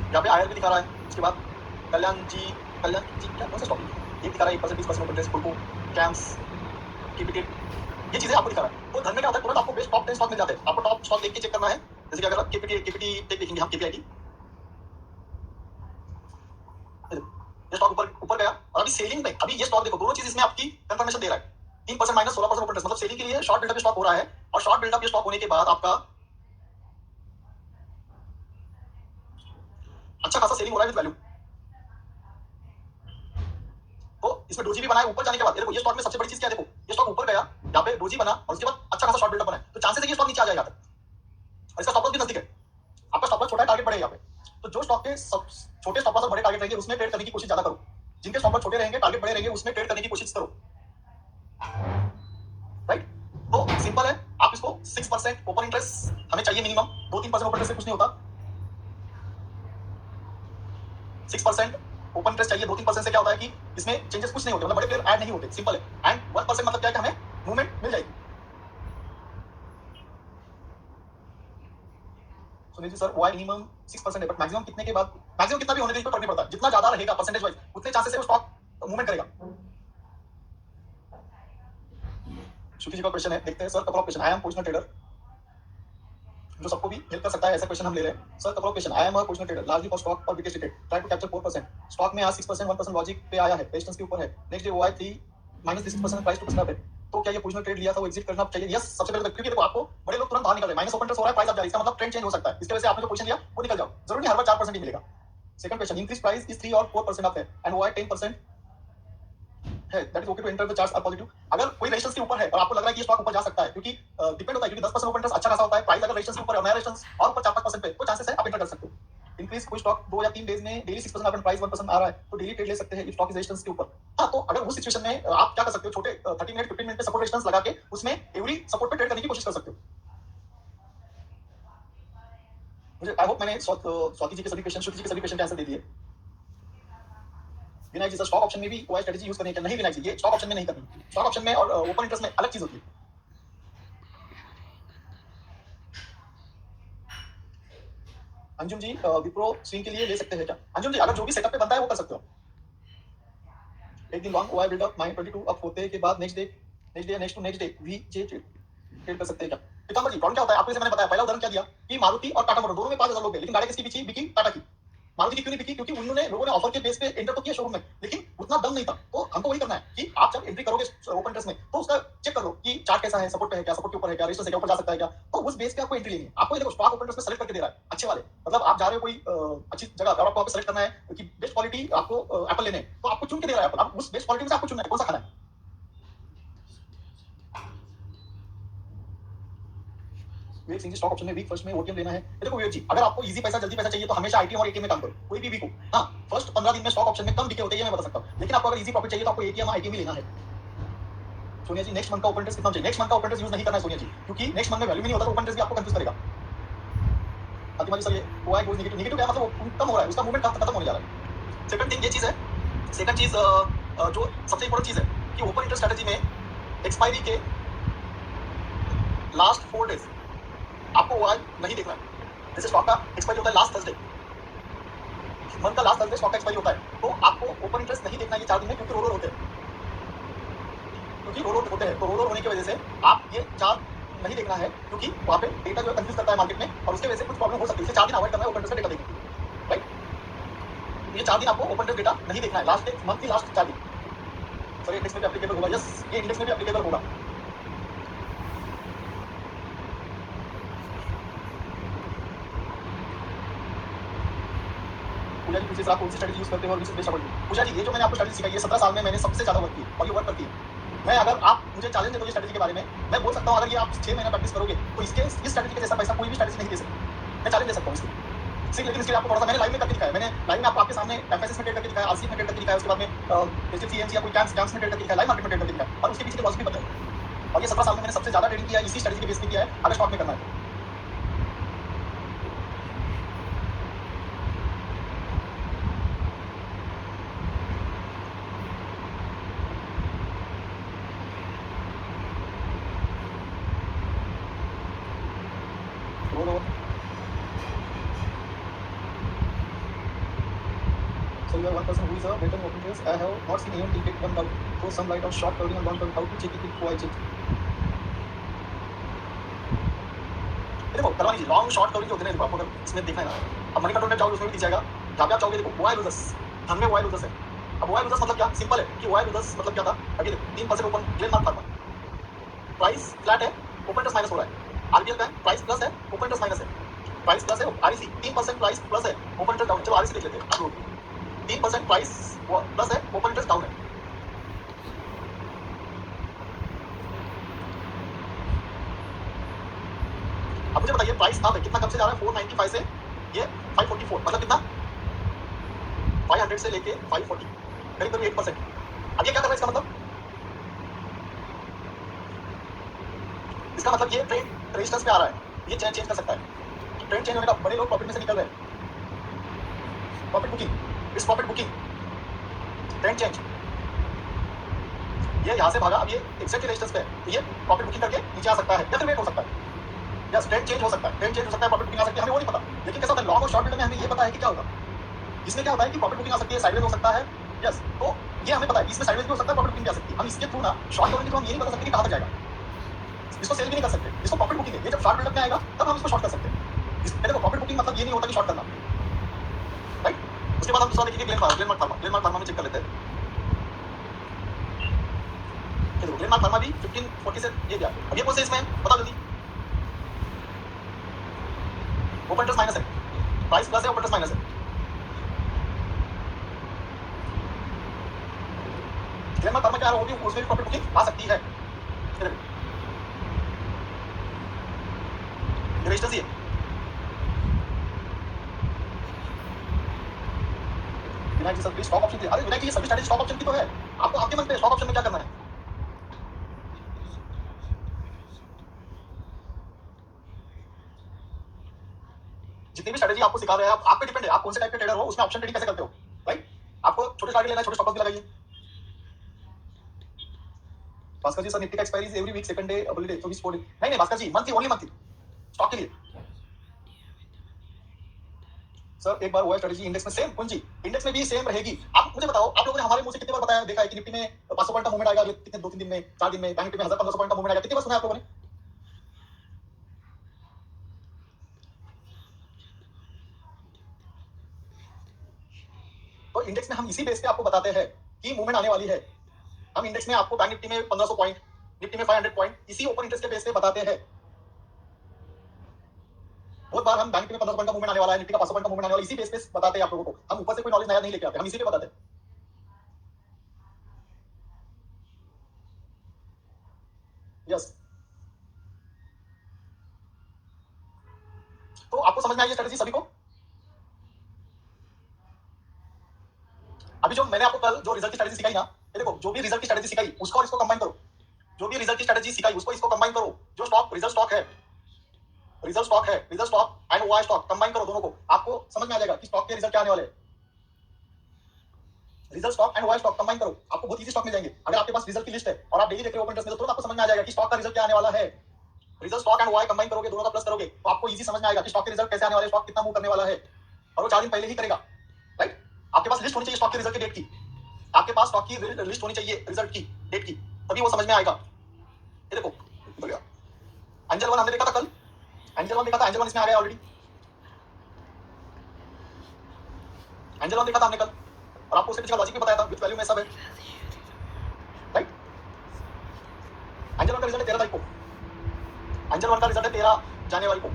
यहाँ पे आयर भी दिखा रहा है। उसके बाद कल्याण जी क्या कौन सा स्टॉक ये दिखा रहा है 1% 20% ओपन इंटरेस्ट फुलको कैम्स केपिटेल ये चीजें आपको दिखा रहा है। तो धन में क्या होता है तुरंत आपको बेस्ट टॉप 10 स्टॉक मिल जाते हैं। आपको टॉप स्टॉक देख के चेक करना है। जैसे कि अगर आप केपीटी टेक देखेंगे हम केपीआईटी ये स्टॉक ऊपर ऊपर गया और अभी सेलिंग में अभी ये स्टॉक देखो दोनों चीज इसमें आपकी कंफर्मेशन दे रहा है 3% माइनस 16% ओपन इंटरेस्ट मतलब सेलिंग के लिए शॉर्ट बिल्डअप स्टॉक हो रहा है और शॉर्ट बिल्डअप स्टॉक होने के बाद आपका अच्छा खासा सेलिंग हो रहा है विद वैल्यू। तो इसमें डोजी भी बना है ऊपर जाने के बाद। देखो ये स्टॉक में सबसे बड़ी चीज क्या है, देखो ये स्टॉक ऊपर गया यहाँ पे डोजी बना और उसके बाद अच्छा खासा शॉर्ट बिल्डअप बना है तो चांसेस है कि स्टॉक नीचे आ जाएगा और इसका स्टॉप लॉस भी नजदीक है। आपका स्टॉप लॉस छोटा है टारगेट बढ़ेगा यहाँ पे। तो जो स्टॉक के छोटे स्टॉप लॉस और बड़े टारगेट रहेंगे उसमें ट्रेड करने की कोशिश ज्यादा करो। जिनके स्टॉप लॉस छोटे रहेंगे टारगेट बड़े रहेंगे उसमें ट्रेड करने की कोशिश करो। राइट तो सिंपल है। आप इसको 6% ओपन इंटरेस्ट हमें चाहिए मिनिमम 2-3% ओपन इंटरेस्ट से कुछ नहीं होता। 6% ओपन इंटरेस्ट चाहिए 2-3% से क्या होता है कि इसमें चेंजेस कुछ नहीं होते मतलब बड़े प्लेयर ऐड नहीं होते सिंपल है। एंड 1% मतलब क्या है कि हमें मूवमेंट मिल जाएगी। Sunil ji sir Y minimum 6% है बट मैक्सिमम कितने के बाद मैक्सिमम कितना भी होने के लिए फर्क नहीं पड़ता। जितना ज्यादा रहेगा परसेंटेज वाइज उतने चांसेस है वो स्टॉक मूवमेंट करेगा। शुक्र जी का क्वेश्चन है देखते हैं sir couple of question I M positional trader जो सबको भी हेल्प कर सकता है ऐसा क्वेश्चन हम ले रहे हैं। Sir couple of question I am a positional trader largely for stock और विकेट limited try to capture 4% stock में आज 6% 1% लॉजिक पे आया है रेजिस्टेंस के ऊपर है next day OI 3 -6% price two है तो क्या ये पोजिशनल ट्रेड लिया था वो एग्जिट करना चाहिए? यस सबसे पहले क्योंकि देखो आपको बड़े लोग तुरंत बाहर निकल रहे हैं माइनस ओपन इंटरेस्ट हो रहा है प्राइस आप जा रही है इसका मतलब ट्रेंड चेंज हो सकता है। इसकी वजह से आपने जो पोजीशन लिया वो निकल जाओ जरूरी नहीं हर बार 4% ही मिलेगा। Second question increase price is 3 और 4% अप है एंड ओआई 10% है that is okay to enter the charts are positive. अगर कोई रेजिस्टेंस के ऊपर है और आपको लग रहा है कि ये स्टॉक ऊपर जा सकता है क्योंकि डिपेंड होता है क्योंकि 10% ओपन इंटरेस्ट अच्छा खासा होता है। प्राइस अगर रेजिस्टेंस के ऊपर है और नया रेजिस्टेंस और ऊपर 4-5% पे तो चांसेस है आप एंटर कर सकते हो। इंक्रीज कोई स्टॉक 2 या 3 डेज में डेली 6% अपन प्राइस 1% आ रहा है तो डेली ट्रेड ले सकते हैं स्टॉक इज रेजिस्टेंस के ऊपर। हाँ तो अगर उस सिचुएशन में आप क्या कर सकते हो छोटे 30 मिनट 15 मिनट पे सपोर्ट रेजिस्टेंस लगा के उसमें एवरी सपोर्ट पे ट्रेड करने की कोशिश कर सकते हो। मुझे आई होप मैंने स्वाति जी के सभी क्वेश्चन श्रुति जी के सभी क्वेश्चन के आंसर दे दिए। विनायक जी सर स्टॉक ऑप्शन में भी कोई स्ट्रेटजी यूज करनी है नहीं? विनायक जी ये स्टॉक ऑप्शन में नहीं करनी। स्टॉक ऑप्शन में और ओपन इंटरेस्ट में अलग चीज होती है। अंजुम जी विप्रो स्विंग के लिए ले सकते हैं क्या? अंजुम जी अगर जो भी सेटअप पे बनता है वो कर सकते हो। एक दिन long OI buildup minus 22 up होते के बाद next day next day we जे ट्रेड कर सकते हैं क्या? पीताम्बर जी प्रॉब्लम क्या होता है आपको जैसे मैंने बताया पहला उदाहरण क्या दिया कि मारुति और टाटा मोटर दोनों में 5,000 लोग थे लेकिन गाड़ी किसकी बिकी बिकी टाटा की। मारुति की क्यों नहीं बिकी? क्योंकि उन्होंने लोगों ने ऑफर के बेस पे एंटर तो किया शोरूम में लेकिन उतना दम नहीं था। तो हमको वही करना है कि आप जब एंट्री करोगे ओपन इंटरेस्ट में तो उसका चेक कर लो कि चार्ट कैसा है सपोर्ट पे है क्या सपोर्ट के ऊपर है क्या रेजिस्टेंस है क्या ऊपर जा सकता है क्या। तो उस बेस पे आपको एंट्री लेनी है। आपको ये देखो स्टॉक ओपन इंटरेस्ट में सेलेक्ट करके दे रहा है अच्छे वाले मतलब आप जा रहे हो कोई अच्छी जगह और आपको सेलेक्ट करना है कि बेस्ट क्वालिटी आपको एप्पल लेने हैं तो आपको चुन के दे रहा है एप्पल। आप उस बेस्ट क्वालिटी में से आपको चुनना है कौन सा खाना है। विवेक सिंह जी स्टॉक ऑप्शन में वीक फर्स्ट में ओटीएम लेना है। देखो विवेक जी अगर आपको इजी पैसा जल्दी पैसा चाहिए तो हमेशा आईटीएम और एटीएम में काम करो कोई भी वीक हो। हाँ फर्स्ट 15 दिन में स्टॉक ऑप्शन में कम बिके होते हैं मैं बता सकता हूँ लेकिन आपको अगर इजी प्रॉफिट चाहिए तो आपको एटीएम आईटीएम ही लेना है। सोनिया जी नेक्स्ट मंथ का ओपन इंटरेस्ट कितना चाहिए? नेक्स्ट मंथ का ओपन इंटरेस्ट यूज नहीं करना है सोनिया जी क्योंकि नेक्स्ट मंथ में वैल्यू नहीं होता तो ओपन इंटरेस्ट भी आपको कंफ्यूज करेगा। फातिमा जी सर ये ओआई गोज नेगेटिव नेगेटिव क्या मतलब कम हो रहा है उसका मूवमेंट खत्म होने जा रहा है। सेकंड थिंग ये चीज है। सेकंड चीज जो सबसे इंपॉर्टेंट चीज है कि ओपन इंटरेस्ट स्ट्रेटजी में एक्सपायरी के लास्ट 4 डेज आपको ओआई नहीं देखना है। जैसे स्टॉक का एक्सपायरी होता है लास्ट थर्सडे मंथ का लास्ट थर्सडे स्टॉक का एक्सपायरी होता है तो आपको ओपन इंटरेस्ट नहीं देखना ये 4 दिन में क्योंकि रोल होते हैं क्योंकि रोल होते हैं तो रोल होने की वजह से आप ये 4 नहीं देखना है क्योंकि वहाँ पे डेटा जो कंफ्यूज करता है मार्केट में और उसकी वजह से कुछ प्रॉब्लम हो सकती है। 4 दिन अवॉइड करना है ओपन इंटरेस्ट का डेटा देखना राइट। ये 4 दिन आपको ओपन इंटरेस्ट डेटा नहीं देखना है लास्ट मंथ की लास्ट 4 दिन। सर इंडेक्स में भी एप्लीकेबल होगा? यस ये इंडेक्स में भी एप्लीकेबल होगा। पूजा जी पूछिए आप कौन सी स्ट्रेटजी यूज करते हो और विच इज बेस्ट अकॉर्डिंग। पूजा जी ये जो मैंने आपको स्ट्रेटजी सिखाई है 17 साल में मैंने सबसे ज्यादा वर्क की और ये वर्क करती है। मैं अगर आप मुझे चैलेंज दे दो स्ट्रेटजी के बारे में मैं बोल सकता हूँ अगर ये आप 6 महीने प्रैक्टिस करोगे तो इसके इस स्ट्रेटजी के जैसा पैसा कोई भी स्ट्रेटजी नहीं दे सकती। मैं चैलेंज दे सकता हूँ इसकी सिर्फ लेकिन इसके लिए आपको थोड़ा सा मैंने लाइव में करके दिखाया। मैंने लाइव में आपके सामने एफएसएस में ट्रेड करके दिखाया आरसीएफ में ट्रेड करके दिखाया उसके बाद में एचडीएफसी एमसी या कोई कैंप्स में ट्रेड करके दिखाया लाइव मार्केट में ट्रेड करके दिखाया और उसके पीछे के लॉजिक भी बताया। और ये 17 साल में मैंने सबसे ज्यादा ट्रेडिंग किया है इसी स्ट्रेटजी के बेस पे किया है अगर स्टॉक में करना है। Roll over So you are one person who is a veteran open traders. I have not seen anyone take one doubt. Throw some light on short covering and long covering. How to check it before I check. देखो करवानी चाहिए long short covering जो होते हैं देखो आपको अगर इसमें देखना है ना, अब मनी कंट्रोल में जाओगे उसमें भी दिख जाएगा। जहाँ पे आप चाहोगे देखो ओआई लूजर्स, धन में ओआई लूजर्स है। अब ओआई लूजर्स मतलब क्या, सिंपल है कि ओआई लूजर्स मतलब क्या था, अभी देखो 3% open Glenn mark pharma, price flat है, ओपन इंटरेस्ट माइनस हो रहा है। आरबीएल बैंक प्राइस प्लस है, ओपन इंटरेस्ट माइनस है, प्राइस प्लस है। आरईसी 3% प्राइस प्लस है, ओपन इंटरेस्ट डाउन। चलो आरईसी देख लेते हैं आप लोग, 3% प्राइस प्लस है, ओपन इंटरेस्ट डाउन है। अब मुझे बताइए प्राइस कहाँ पे कितना कम से जा रहा है, 495 से ये 544, मतलब कितना 500 से लेके 540, करीब करीब 8%। अब ये क्या कर रहा है, इसका मतलब ये ट्रेंड रेजिस्टेंस पे आ रहा है, ये चेंज कर सकता है। ट्रेंड चेंज होने का बड़े लोग प्रॉफिट में से निकल रहे हैं। प्रॉफिट बुकिंग, इस प्रॉफिट बुकिंग, ट्रेंड चेंज, ये यहाँ से भागा, अब ये एग्जैक्टली रेजिस्टेंस पे है, तो ये प्रॉफिट बुकिंग करके नीचे आ सकता है या फिर वेट हो सकता है। यस, ट्रेंड चेंज हो सकता है, ट्रेंड चेंज हो सकता है, प्रॉफिट बुकिंग आ सकती है, हमें वो नहीं पता। लेकिन कैसा होता है लॉन्ग और शॉर्ट में हमें ये पता है कि क्या होगा। इसमें क्या होता है कि प्रॉफिट बुकिंग आ सकती है, साइडवेज हो सकता है। यस, तो ये हमें पता है, इसमें साइडवेज भी हो सकता है, प्रॉफिट बुकिंग भी आ सकती है। हम इसके थ्रू ना शॉर्ट कवरिंग के थ्रू हम ये नहीं बता सकते कि कहाँ तक जाएगा, इसको सेल भी नहीं कर सकते, इसको प्रॉफिट बुकिंग है। ये जब शॉर्ट बिल्डअप में आएगा तब हम इसको शॉर्ट कर सकते हैं। देखो प्रॉफिट बुकिंग मतलब ये नहीं होता कि शॉर्ट करना, राइट। उसके बाद हम दूसरा देखेंगे ग्लेन मार्क फार्मा में चेक कर लेते हैं। देखो ग्लेन मार्क फार्मा भी 1540 से ये गया। अब ये कौन से इसमें बता जल्दी, ओपन इंटरेस्ट माइनस है, प्राइस प्लस है, ओपन इंटरेस्ट माइनस है। ग्लेन मार्क फार्मा क्या है, वो भी उसमें भी प्रॉफिट बुकिंग आ सकती है। रेजिस्टेंस ही है। विनायक जी सर स्टॉक ऑप्शन थी, अरे विनायक जी ये सभी स्ट्रेटजी स्टॉक ऑप्शन की तो है। आपको आपके मन पे स्टॉक ऑप्शन में क्या करना है, जितनी भी स्ट्रेटजी आपको सिखा रहे हैं आप पे डिपेंड है, आप कौन से टाइप के ट्रेडर हो, उसमें ऑप्शन ट्रेडिंग कैसे करते हो, राइट। आपको छोटे टारगेट लेना है, छोटे स्टॉप लॉस भी लगाइए। भास्कर जी सर निफ्टी का expiry every week second day holiday 24 4 नहीं Bhaskar ji monthly, only monthly stock के लिए। सर एक बार वो स्ट्रेटजी इंडेक्स में सेम कुंजी, इंडेक्स में भी सेम रहेगी। आप मुझे बताओ, आप लोगों ने हमारे मुंह से कितने बार बताया देखा है कि निफ्टी में 500 पॉइंट का मूवमेंट आएगा, कितने 2-3 दिन में, 4 दिन में, बैंक निफ्टी में 1000-1500 पॉइंट का मूवमेंट आएगा, कितनी बार सुना है आप लोगों ने। तो इंडेक्स में हम इसी बेस पे आपको बताते हैं कि मूवमेंट आने वाली है। हम इंडेक्स में आपको बैंक निफ्टी में 1500 पॉइंट, निफ्टी में 500 पॉइंट, इसी ओपन इंटरेस्ट के बेस पे बताते हैं। बहुत बार हम बैंक में 1500 पॉइंट का मूवमेंट आने वाला है, निफ्टी का 500 पॉइंट का मूवमेंट आने वाला है, इसी बेस पे बताते हैं आप लोगों को। हम ऊपर से कोई नॉलेज नया नहीं लेके आते, हम इसी पे बताते हैं। यस, तो आपको समझ में आई ये स्ट्रेटजी सभी को। अभी जो मैंने आपको कल जो रिजल्ट की स्ट्रेटजी सिखाई ना, ये देखो जो भी रिजल्ट की स्ट्रेटजी सिखाई उसको और इसको कंबाइन करो, जो भी रिजल्ट की स्ट्रेटजी सिखाई उसको इसको कंबाइन करो। जो स्टॉक रिजल्ट स्टॉक है, result stock and OI stock combine करो दोनों को, आपको समझ में आ जाएगा कि स्टॉक के रिजल्ट क्या आने वाले हैं। Result stock and OI stock combine करो, आपको बहुत इजी स्टॉक मिल जाएंगे। अगर आपके पास रिजल्ट की लिस्ट है और आप डेली देख रहे हो ओपन इंटरेस्ट में, तो तुरंत आपको समझ में आ जाएगा कि स्टॉक का रिजल्ट क्या आने वाला है। Result stock and OI combine करोगे, दोनों का प्लस करोगे, तो आपको इजी समझ में आएगा कि स्टॉक के रिजल्ट कैसे आने वाले, स्टॉक कितना मूव करने वाला है। और वो 4 दिन पहले ही करेगा, राइट। आपके पास लिस्ट होनी चाहिए स्टॉक के रिजल्ट की डेट की, आपके पास स्टॉक की लिस्ट होनी चाहिए रिजल्ट की डेट की, तभी वो समझ में आएगा। ये देखो एंजल वन हमने देखा था कल, एंजल वन देखा था, एंजल वन इसमें आ गया ऑलरेडी। एंजल वन देखा था हमने कल और आपको उसके पीछे का लॉजिक भी बताया था, विद वैल्यू में सब है, राइट। एंजल वन का रिजल्ट है 13 तारीख को, एंजल वन का रिजल्ट है 13 जनवरी को।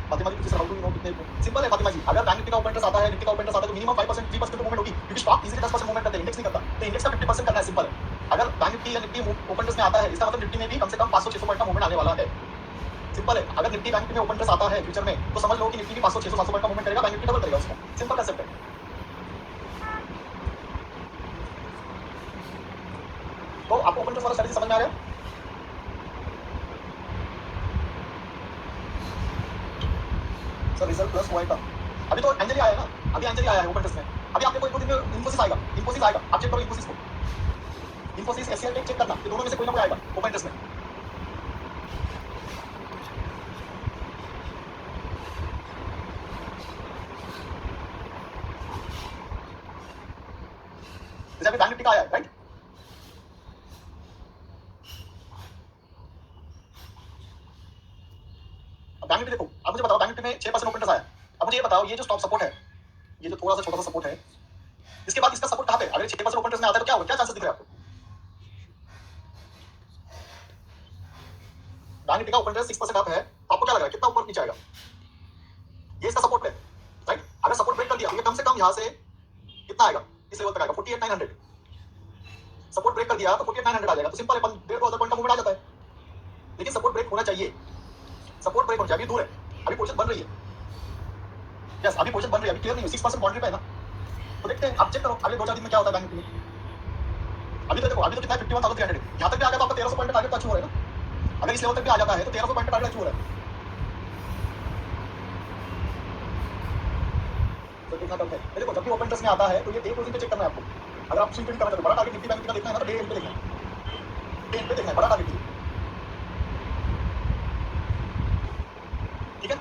फातिमा जी हाउ डू यू नो कितने, सिंपल है फातिमा जी, अगर बैंक निफ्टी का ओपन इंटरेस्ट आता है, निफ्टी का ओपन इंटरेस्ट आता है, तो मिनिमम 5% 3% तो मूवमेंट होगी, क्योंकि स्टॉक इजीली 10% मूवमेंट करते हैं, इंडेक्स नहीं करता। तो इंडेक्स का 50% करना है, सिंपल है। अगर बैंक निफ्टी या निफ्टी ओपन इंटरेस्ट में आता है, इसका मतलब निफ्टी में भी कम से कम 500-600 पॉइंट का मूवमेंट आने वाला है, सिंपल है। अगर निफ्टी बैंक निफ्टी में ओपन इंटरेस्ट आता है फ्यूचर में, तो समझ लो कि निफ्टी भी 500-600-700 पॉइंट का मूवमेंट करेगा, बैंक निफ्टी डबल करेगा उसको, सिंपल कंसेप्ट है। तो आपको ओपन इंटरेस्ट वाला स्ट्रेटजी समझ में आ गया। सर रिजल्ट प्लस ओआई का अभी तो एंजल ही आया ना, अभी एंजल ही आया है ओपन इंटरेस्ट में। अभी आपके कोई 2 दिन में इन्फोसिस आएगा, इन्फोसिस आएगा, आप चेक करो इन्फोसिस को, इन्फोसिस एचसीएल चेक करना, ये दोनों में से कोई ना कोई आएगा ओपन इंटरेस्ट में। जैसे अभी बैंक निफ्टी का आया है, राइट? अब बैंक निफ्टी देखो, अब मुझे बताओ बैंक निफ्टी में 6% ओपन इंटरेस्ट आया। अब मुझे ये बताओ, ये जो स्टॉप सपोर्ट है, ये जो थोड़ा सा छोटा सा सपोर्ट है, इसके बाद इसका सपोर्ट कहाँ पे? अगर 6% ओपन इंटरेस्ट में आता है तो क्या होगा, क्या चांसेस दिख रहे हैं आपको? बैंक निफ्टी का ओपन इंटरेस्ट 6% अप है, तो आपको क्या लग रहा है कितना ऊपर नीचे आएगा? ये इसका सपोर्ट है, राइट? अगर सपोर्ट ब्रेक कर दिया तो ये कम से कम यहाँ से कितना आएगा, इस लेवल तक आएगा 48,900। सपोर्ट ब्रेक कर दिया तो 48,900 आ जाएगा। तो सिंपल है, 1,500 पॉइंट का मूवमेंट आ जाता है। लेकिन सपोर्ट ब्रेक होना चाहिए, सपोर्ट ब्रेक होना चाहिए। अभी दूर है, अभी पोजीशन बन रही है। यस, अभी पोजीशन बन रही है, अभी क्लियर नहीं है, 6% बाउंड्री पे है ना। तो देखते हैं, आप चेक करो अगले 2-4 दिन में क्या होता है बैंक निफ्टी में। अभी तो देखो, अभी तो कितना है 51,300। यहाँ तक भी आ गया तो आपका 1,300 पॉइंट का टारगेट तो अचीव हो रहा है ना। अगर इस लेवल तक भी आ जाता है तो 1,300 पॉइंट का टारगेट अचीव हो रहा है। तो कितना कम है देखो, जब भी ओपन इंटरेस्ट में आता है तो ये डे क्लोजिंग पे चेक करना है आपको। अगर आप स्विंग ट्रेडिंग करना चाहते हो, बड़ा टारगेट निफ्टी बैंक निफ्टी का देखना है ना, तो डे एंड पे देखना है, डे एंड पे देखना है बड़ा टारगेट। ठीक है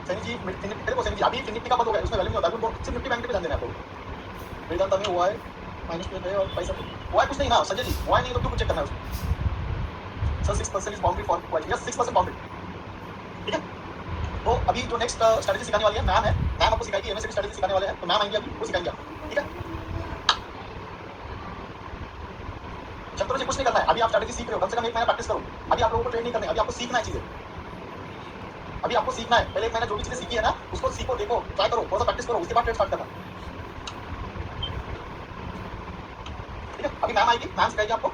सैनी जी, देखो सैनी जी, अभी निफ्टी का बंद हो गया, उसमें वैल्यू नहीं होता है, सिर्फ निफ्टी बैंक पे ध्यान देना है आपको। वेदांत में हुआ है माइनस पे है और पैसा हुआ है कुछ नहीं ना संजय जी, हुआ नहीं तो क्यों कुछ चेक करना है उसमें? Sir 6% is boundary for quality, yes 6% boundary. ठीक है, तो अभी जो नेक्स्ट स्ट्रेटजी सिखाने वाली है मैम है, मैम आपको सिखाएगी, एमएससी स्ट्रेटजी सिखाने वाले हैं, तो मैम आएंगे अभी, वो सिखाएंगे आपको। ठीक है, चंद्र जी कुछ नहीं करना है, अभी आप स्ट्रेटजी सीख रहे हो, कम से कम 1 महीना प्रैक्टिस करो। अभी आप लोगों को ट्रेन नहीं करना है, अभी आपको सीखना है चीजें, अभी आपको सीखना है। पहले 1 महीना जो भी चीजें सीखी है ना, उसको सीखो, देखो, ट्राई करो, थोड़ा सा प्रैक्टिस करो, उसके बाद ट्रेड स्टार्ट करना। ठीक है, अभी मैम आएगी, मैम सिखाएगी आपको।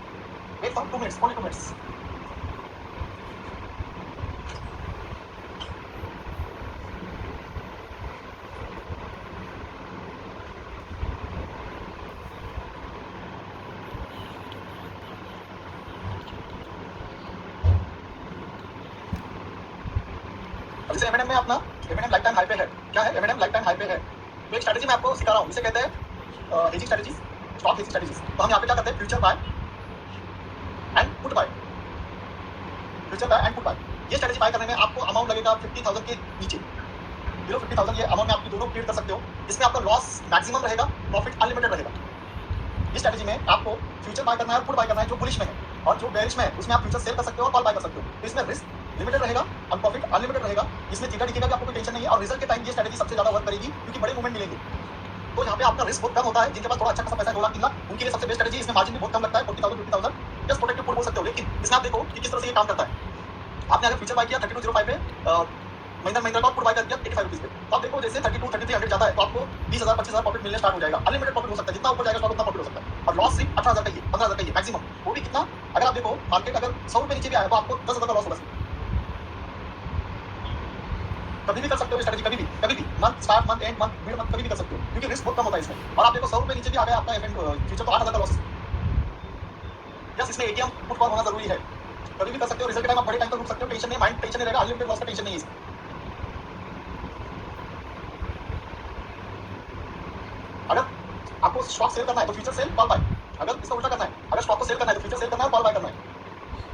Wait for 2 minutes, only 2 minutes. जैसे एमएनएम में अपना एमएनएम लाइफ टाइम हाई पे है, क्या है एमएनएम लाइफ टाइम हाई पे है, तो एक स्ट्रेटजी मैं आपको सिखा रहा हूँ, इसे कहते हैं hedging strategies, stock hedging strategies. तो हम यहाँ पे क्या करते हैं, future buy and put buy, future buy and put buy. ये स्ट्रेटजी बाय करने में आपको अमाउंट लगेगा 50,000 के नीचे, बिलो 50,000 ये अमाउंट में आप दोनों ट्रेड कर सकते हो। इसमें आपका लॉस मैक्सिमम रहेगा, प्रॉफिट अनलिमिटेड रहेगा। इस स्ट्रेटजी में आपको फ्यूचर बाय करना है और पुट बाय करना है, जो बुलिश में है, और जो बेरिश में है उसमें आप फ्यूचर सेल कर सकते हो और कॉल बाय कर सकते हो। तो इसमें रिस्क लिमिटेड रहेगा और प्रॉफिट अनलिमिटेड रहेगा। इसमें चीटा दिखेगा कि आपको कोई टेंशन नहीं है, और रिजल्ट के टाइम ये स्ट्रेटजी सबसे ज्यादा वर्क करेगी, क्योंकि बड़े मूवमेंट मिलेंगे। तो यहाँ पे आपका रिस्क बहुत कम होता है, जिनके पास थोड़ा अच्छा खासा पैसा है, 2 लाख 3 लाख, उनके लिए सबसे बेस्ट स्ट्रेटजी। इसमें मार्जिन भी बहुत कम लगता है, 40,000 50,000, जस्ट प्रोटेक्टिव पुट बोल सकते हो। लेकिन इसमें आप देखो कि किस तरह से ये काम करता है। आपने अगर फ्यूचर बाय किया 3205 पे, महिंद्रा महिंद्रा का पुट बाय कर दिया 85 रुपीज पे, तो आप देखो जैसे 32-3300 जाता है तो आपको 20,000 25,000 प्रॉफिट मिलने स्टार्ट हो जाएगा। अनलिमिटेड प्रॉफिट हो सकता है, जितना ऊपर जाएगा स्टॉक उतना प्रॉफिट हो सकता है। और लॉस सिर्फ 18,000 का ही, 15,000 का ही मैक्सिमम, वो भी कितना, अगर आप देखो मार्केट अगर 100 रुपए नीचे भी आया तो आपको 10,000 का लॉस होगा। कभी भी कर सकते हो स्ट्रेटजी, कभी भी, कभी भी, month start, month and, month mid month, कभी भी कर सकते हो, क्योंकि रिस्क बहुत कम होता है इसमें। और आप देखो 100 रुपए नीचे भी आ गया आपका फ्यूचर, तो 8,000 का लॉस। यस, इसमें एटीएम पुट कॉल होना जरूरी है, कभी भी कर सकते हो। रिजल्ट के टाइम आप बड़े टाइम तक रुक सकते हो, टेंशन नहीं, माइंड टेंशन नहीं रहेगा, अनलिमिटेड लॉस का टेंशन नहीं है इसमें। अगर आपको स्टॉक सेल करना है तो फ्यूचर सेल, कॉल बाय। अगर इसका उल्टा करना है, अगर स्टॉक को सेल करना है तो फ्यूचर सेल करना है, कॉल बाय करना है।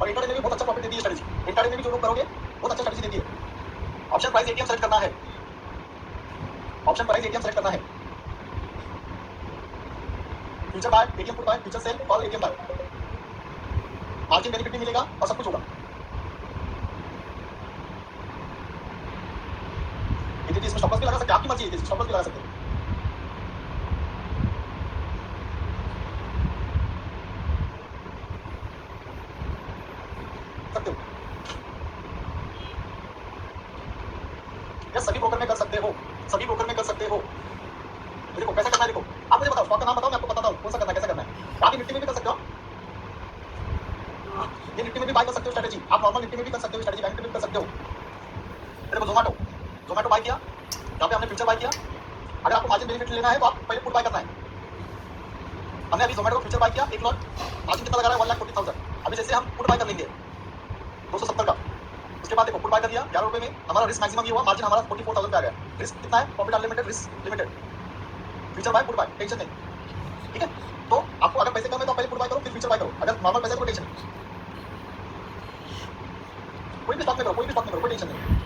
और इंट्राडे में भी बहुत अच्छा प्रॉफिट देती है स्ट्रेटजी, इंट्राडे में भी जो लोग करोगे बहुत अच्छा स्ट्रेटजी देती है। ऑप्शन प्राइस एटीएम सेलेक्ट करना है, ऑप्शन प्राइस एटीएम सेलेक्ट करना है, future buy, ATM put buy, future sell, call, ATM buy, margin benefit भी मिलेगा और सब कुछ होगा। इसमें स्टॉप लॉस भी लगा सकते हैं, आपकी मर्जी है, स्टॉप लॉस भी लगा सकते हैं। सकते हो, यस, सभी ब्रोकर में कर सकते हो, सभी ब्रोकर में कर सकते हो। देखो कैसा करना है, देखो आप मुझे बताओ, स्टॉक का नाम बताओ, मैं आपको बताता हूँ कौन सा करना है, कैसा करना है। आप निफ्टी में भी कर सकते हो, ये निफ्टी में भी बाय कर सकते हो स्ट्रेटजी, आप नॉर्मल निफ्टी में भी कर सकते हो स्ट्रेटजी, बैंक में भी कर सकते हो। देखो जोमेटो, जोमेटो बाय किया, यहाँ पे हमने फ्यूचर बाय किया। अगर आपको मार्जिन बेनिफिट लेना है तो आप पहले पुट बाय करना है। हमने अभी जोमेटो को फ्यूचर बाय किया, एक लॉट, मार्जिन कितना लगा रहा है 1,40,000। अभी जैसे हम पुट बाय कर लेंगे 270 का, उसके बाद देखो पुट बाय कर दिया 11 रुपए में, हमारा रिस्क मैक्सिमम ये हुआ, मार्जिन हमारा 44,000 पे आ गया। रिस्क कितना है, profit unlimited, risk limited, future buy, put buy, tension नहीं। ठीक है, तो आपको अगर पैसे कम है तो पहले पुट बाय करो, फिर फ्यूचर बाय करो। अगर नॉर्मल पैसे तो टेंशन नहीं, कोई भी स्टॉक में करो, कोई भी स्टॉक में करो, कोई टेंशन नहीं।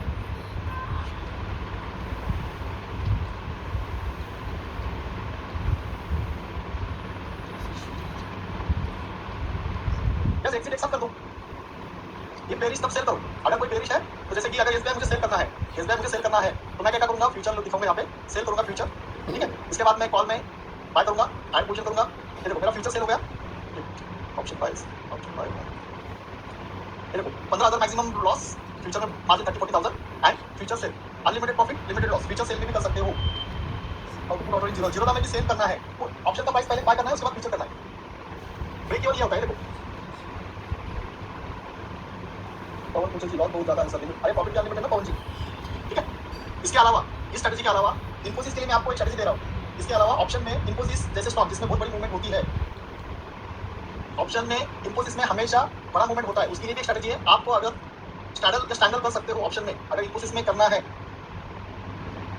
बेरिश तब सेल करो अगर कोई बेरिश है, तो जैसे कि अगर एसबीआई मुझे सेल करना है, एसबीआई मुझे सेल करना है, तो मैं क्या करूंगा, फ्यूचर दिखाऊंगा यहाँ पे, सेल करूंगा फ्यूचर, ठीक है। इसके बाद मैं कॉल में बाय करूंगा, टाइम पोजीशन करूंगा, ये देखो मेरा फ्यूचर सेल हो गया, ऑप्शन बाय, ये देखो 15,000 मैक्सिमम लॉस, फ्यूचर में margin 30-40,000 and future cell, unlimited profit limited loss, future cell भी कर सकते हो। और जीरो में भी सेल करना है, ऑप्शन का प्राइस पहले बाय करना है, उसके बाद फ्यूचर करना है। ब्रेक केवल ये होता है, देखो पवन पूछे जी लॉस बहुत ज्यादा आंसर देंगे, अरे प्रॉफिट अनलिमिटेड ना पवन जी, ठीक है। इसके अलावा इस स्ट्रेटजी के अलावा इन्फोसिस के लिए मैं आपको एक स्ट्रेटजी दे रहा हूँ। इसके अलावा ऑप्शन में इन्फोसिस जैसे स्टॉक जिसमें बहुत बड़ी मूवमेंट होती है, ऑप्शन में इन्फोसिस में हमेशा बड़ा मूवमेंट होता है, उसके लिए भी स्ट्रेटजी है। आपको अगर स्टैंडल कर सकते हो ऑप्शन में, अगर इन्फोसिस में करना है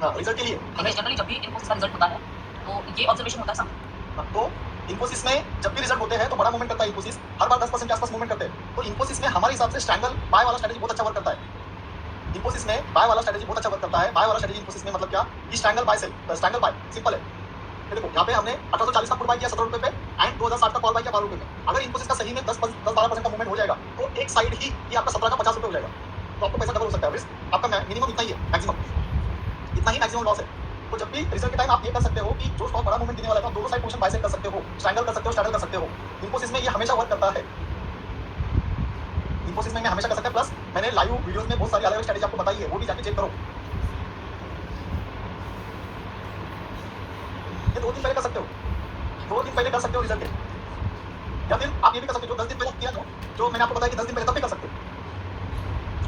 रिजल्ट के लिए, जनरली जब भी इन्फोसिस का रिजल्ट होता है तो ये ऑब्जर्वेशन होता है सब। तो इन्फोसिस में जब भी रिजल्ट होते हैं तो बड़ा मूवमेंट करता है इन्फोसिस, हर बार 10% के आसपास मूवमेंट करते हैं। तो इन्फोसिस में हमारे हिसाब से स्टैंडल बाय वाला स्ट्रेटजी बहुत अच्छा वर्क करता है। इन्फोसिस में बाय वाला स्ट्रेटजी बहुत अच्छा वर्क करता है। बाय वाला स्ट्रेटजी इन्फोसिस में मतलब क्या, कि स्टैंडल बाय सेल, स्टैंडल बाय सिंपल है। देखो यहाँ पे हमने 1840 का पुट बाय किया 17 रुपए पे एंड 2060 का कॉल बाय किया 12 रुपए में। अगर इन्फोसिस का सही में 10-12% का मूवमेंट हो जाएगा तो एक साइड ही ये आपका 17 का 50 रुपए हो जाएगा, तो आपको पैसा डबल हो सकता है। रिस्क आपका मिनिमम इतना ही है, मैक्सिमम इतना ही मैक्सिमम लॉस है। तो जब भी रिजल्ट के टाइम आप ये कर सकते हो कि जो स्टॉक बड़ा मूवमेंट देने वाला है, दोनों साइड पोजीशन बाय सेल कर सकते हो, स्ट्रैंगल कर सकते हो, स्टैंडल कर सकते हो। इन्फोसिस में ये हमेशा वर्क करता है, इन्फोसिस में हमेशा कर सकते हैं। प्लस मैंने लाइव वीडियोस में बहुत सारी अलग अलग स्ट्रेटजी आपको बताई है, वो भी जाके चेक करो। ये 2 दिन पहले कर सकते हो, 2 दिन पहले कर सकते हो रिजल्ट के, या फिर आप ये भी कर सकते हो 10 दिन पहले किया जो मैंने आपको बताया कि 10 दिन पहले तब भी कर सकते हो।